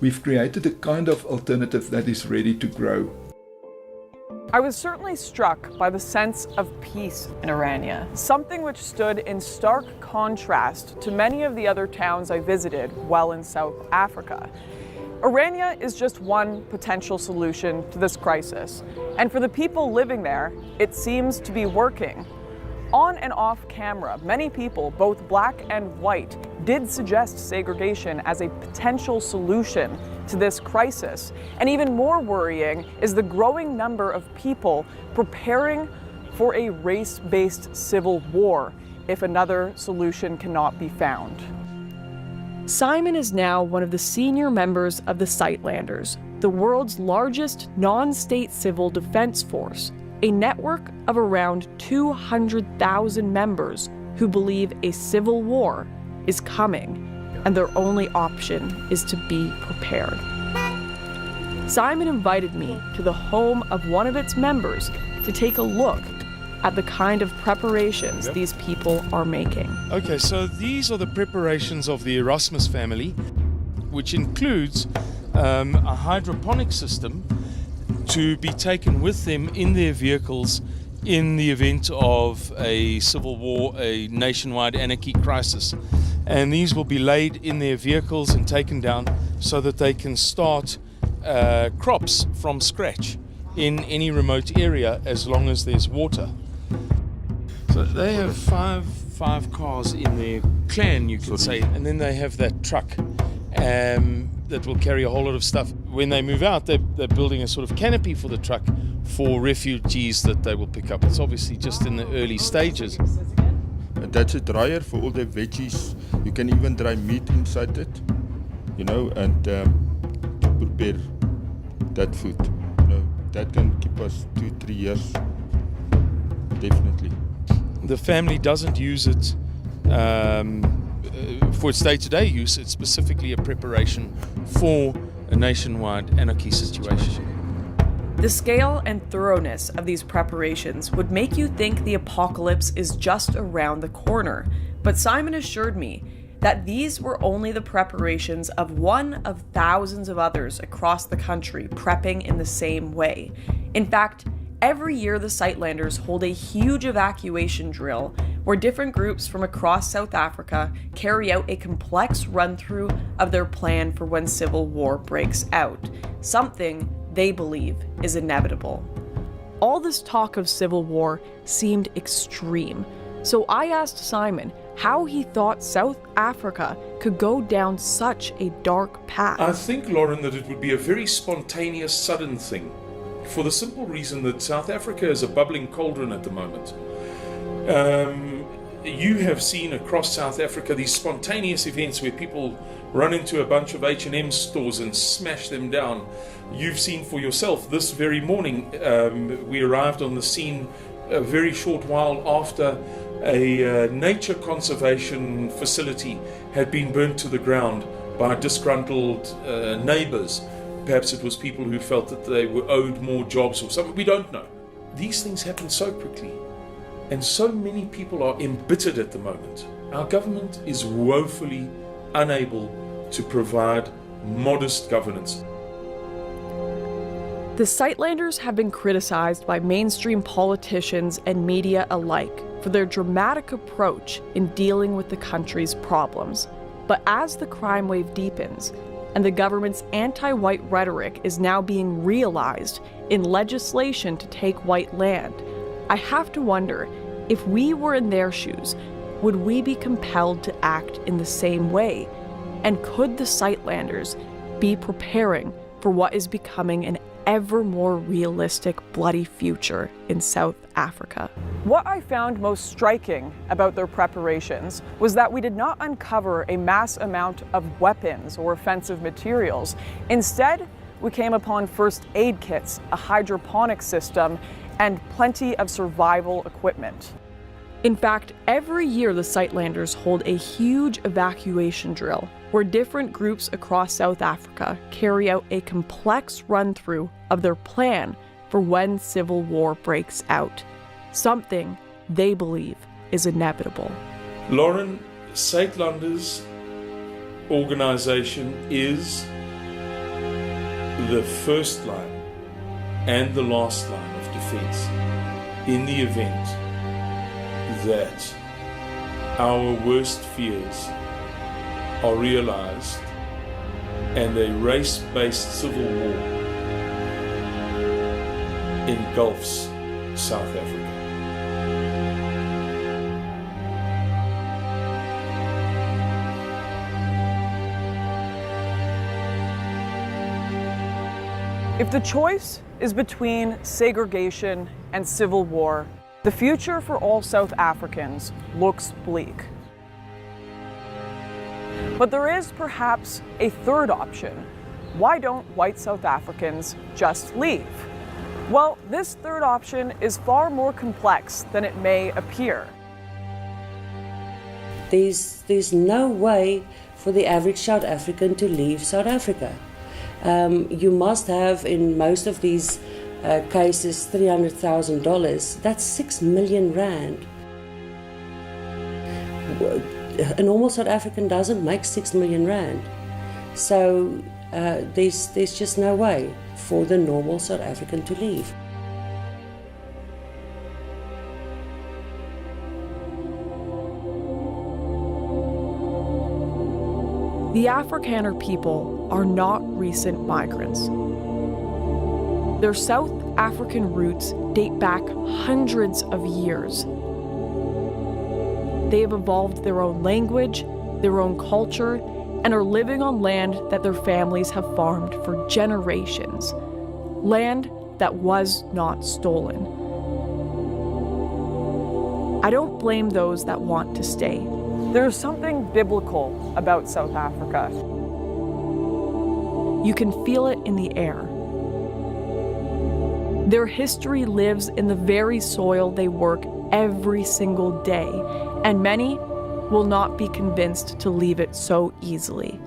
we've created a kind of alternative that is ready to grow. I was certainly struck by the sense of peace in Orania, something which stood in stark contrast to many of the other towns I visited while in South Africa. Orania is just one potential solution to this crisis, and for the people living there, it seems to be working. On and off camera, many people, both black and white, did suggest segregation as a potential solution to this crisis. And even more worrying is the growing number of people preparing for a race-based civil war if another solution cannot be found. Simon is now one of the senior members of the Sightlanders, the world's largest non-state civil defense force, a network of around 200,000 members who believe a civil war is coming, and their only option is to be prepared. Simon invited me to the home of one of its members to take a look at the kind of preparations these people are making. Okay, so these are the preparations of the Erasmus family, which includes a hydroponic system to be taken with them in their vehicles in the event of a civil war, a nationwide anarchy crisis. And these will be laid in their vehicles and taken down so that they can start crops from scratch in any remote area as long as there's water. So they have five cars in their clan, you could say, and then they have that truck that will carry a whole lot of stuff. When they move out, they're building a sort of canopy for the truck for refugees that they will pick up. It's obviously just in the early stages. That's a dryer for all the veggies. You can even dry meat inside it, and prepare that food. That can keep us 2-3 years, definitely. The family doesn't use it for its day-to-day use. It's specifically a preparation for a nationwide anarchy situation. The scale and thoroughness of these preparations would make you think the apocalypse is just around the corner, but Simon assured me that these were only the preparations of one of thousands of others across the country prepping in the same way. In fact, every year the Sightlanders hold a huge evacuation drill where different groups from across South Africa carry out a complex run-through of their plan for when civil war breaks out, something they believe is inevitable. All this talk of civil war seemed extreme, so I asked Simon how he thought South Africa could go down such a dark path. I think, Lauren, that it would be a very spontaneous, sudden thing, for the simple reason that South Africa is a bubbling cauldron at the moment. You have seen across South Africa these spontaneous events where people run into a bunch of H&M stores and smash them down. You've seen for yourself this very morning. We arrived on the scene a very short while after a nature conservation facility had been burnt to the ground by disgruntled neighbors. Perhaps it was people who felt that they were owed more jobs or something. We don't know. These things happen so quickly, and so many people are embittered at the moment. Our government is woefully unable to provide modest governance. The Sightlanders have been criticized by mainstream politicians and media alike for their dramatic approach in dealing with the country's problems. But as the crime wave deepens, and the government's anti-white rhetoric is now being realized in legislation to take white land, I have to wonder, if we were in their shoes, would we be compelled to act in the same way? And could the Sightlanders be preparing for what is becoming an ever more realistic bloody future in South Africa? What I found most striking about their preparations was that we did not uncover a mass amount of weapons or offensive materials. Instead, we came upon first aid kits, a hydroponic system, and plenty of survival equipment. In fact, every year the Sightlanders hold a huge evacuation drill where different groups across South Africa carry out a complex run-through of their plan for when civil war breaks out, something they believe is inevitable. Lauren, Sightlanders organization is the first line and the last line of defense defense in the event that our worst fears are realized and a race-based civil war engulfs South Africa. If the choice is between segregation and civil war, the future for all South Africans looks bleak. But there is perhaps a third option. Why don't white South Africans just leave? Well, this third option is far more complex than it may appear. There's no way for the average South African to leave South Africa. You must have, in most of these cases, $300,000. That's 6 million rand. A normal South African doesn't make 6 million rand. So there's just no way for the normal South African to leave. The Afrikaner people are not recent migrants. Their South African roots date back hundreds of years. They have evolved their own language, their own culture, and are living on land that their families have farmed for generations. Land that was not stolen. I don't blame those that want to stay. There is something biblical about South Africa. You can feel it in the air. Their history lives in the very soil they work every single day, and many will not be convinced to leave it so easily.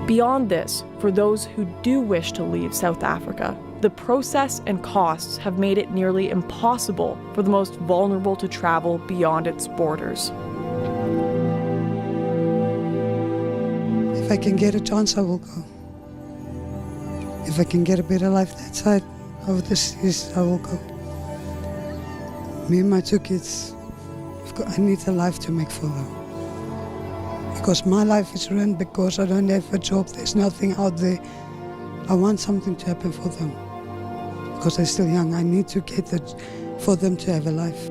Beyond this, for those who do wish to leave South Africa, the process and costs have made it nearly impossible for the most vulnerable to travel beyond its borders. If I can get a chance, I will go. If I can get a better life that side of the seas, I will go. Me and my 2 kids, I need a life to make for them. Because my life is ruined because I don't have a job, there's nothing out there. I want something to happen for them. Because they're still young, I need to get it for them to have a life.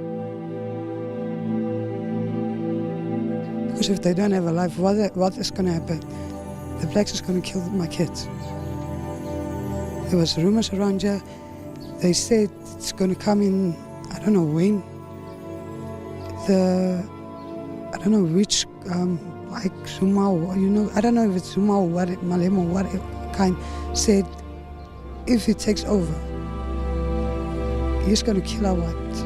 Because if they don't have a life, what is going to happen? The blacks is going to kill my kids. There was rumors around here. They said it's going to come in, I don't know when. I don't know which, like Zuma, I don't know if it's Zuma or what, Malema or what kind, said if he takes over, he's going to kill our whites.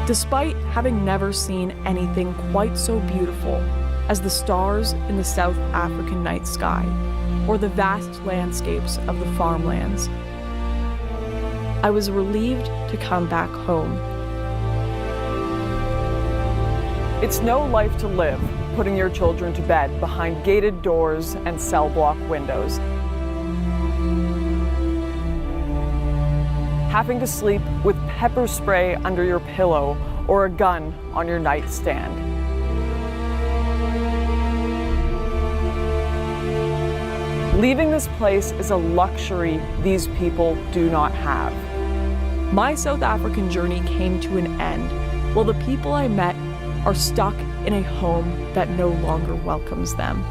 Despite having never seen anything quite so beautiful as the stars in the South African night sky or the vast landscapes of the farmlands, I was relieved to come back home. It's no life to live, putting your children to bed behind gated doors and cell block windows. Having to sleep with pepper spray under your pillow or a gun on your nightstand. Leaving this place is a luxury these people do not have. My South African journey came to an end, while the people I met are stuck in a home that no longer welcomes them,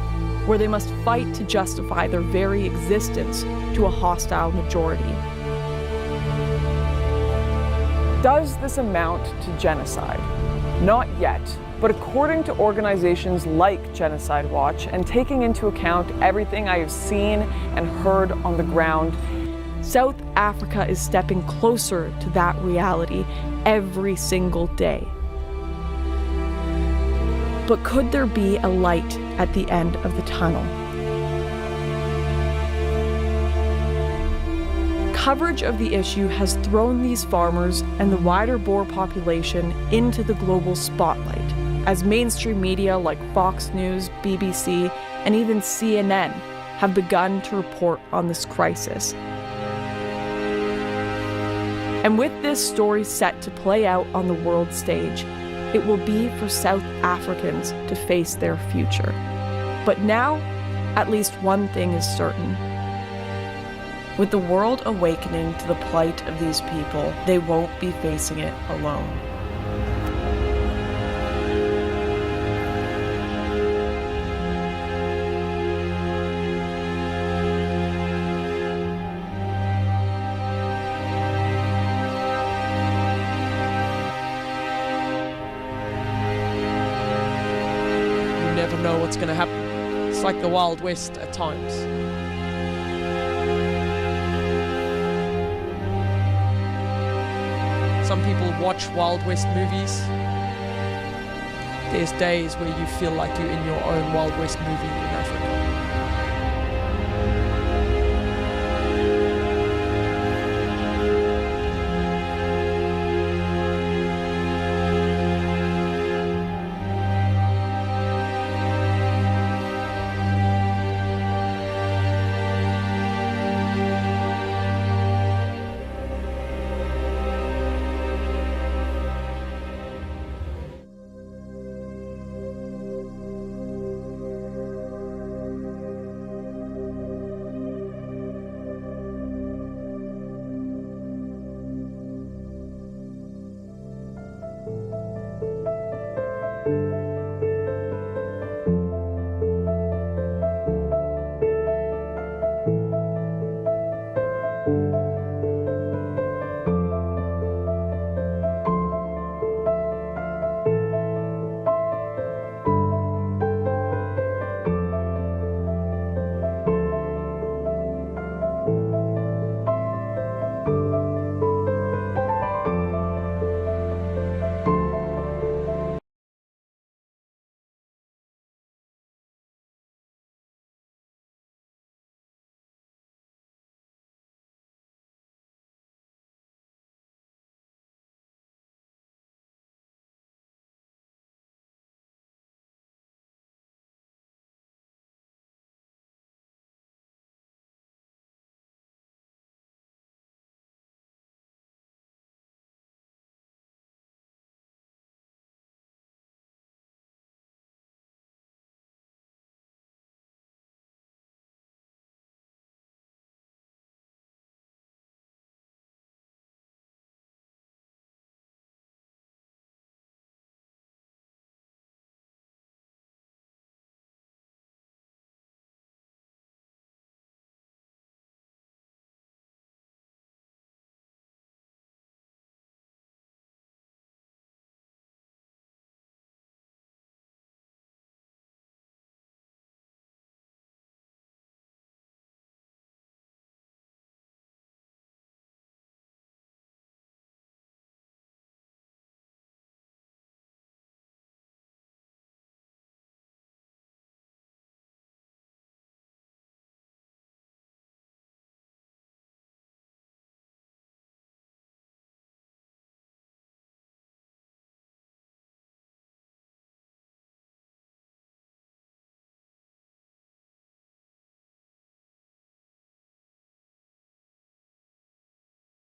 where they must fight to justify their very existence to a hostile majority. Does this amount to genocide? Not yet, but according to organizations like Genocide Watch, and taking into account everything I have seen and heard on the ground, South Africa is stepping closer to that reality every single day. But could there be a light at the end of the tunnel? coverage of the issue has thrown these farmers and the wider Boer population into the global spotlight, as mainstream media like Fox News, BBC, and even CNN have begun to report on this crisis. And with this story set to play out on the world stage, it will be for South Africans to face their future. But now, at least one thing is certain. With the world awakening to the plight of these people, they won't be facing it alone. You never know what's going to happen. It's like the Wild West at times. Some people watch Wild West movies. There's days where you feel like you're in your own Wild West movie in Africa.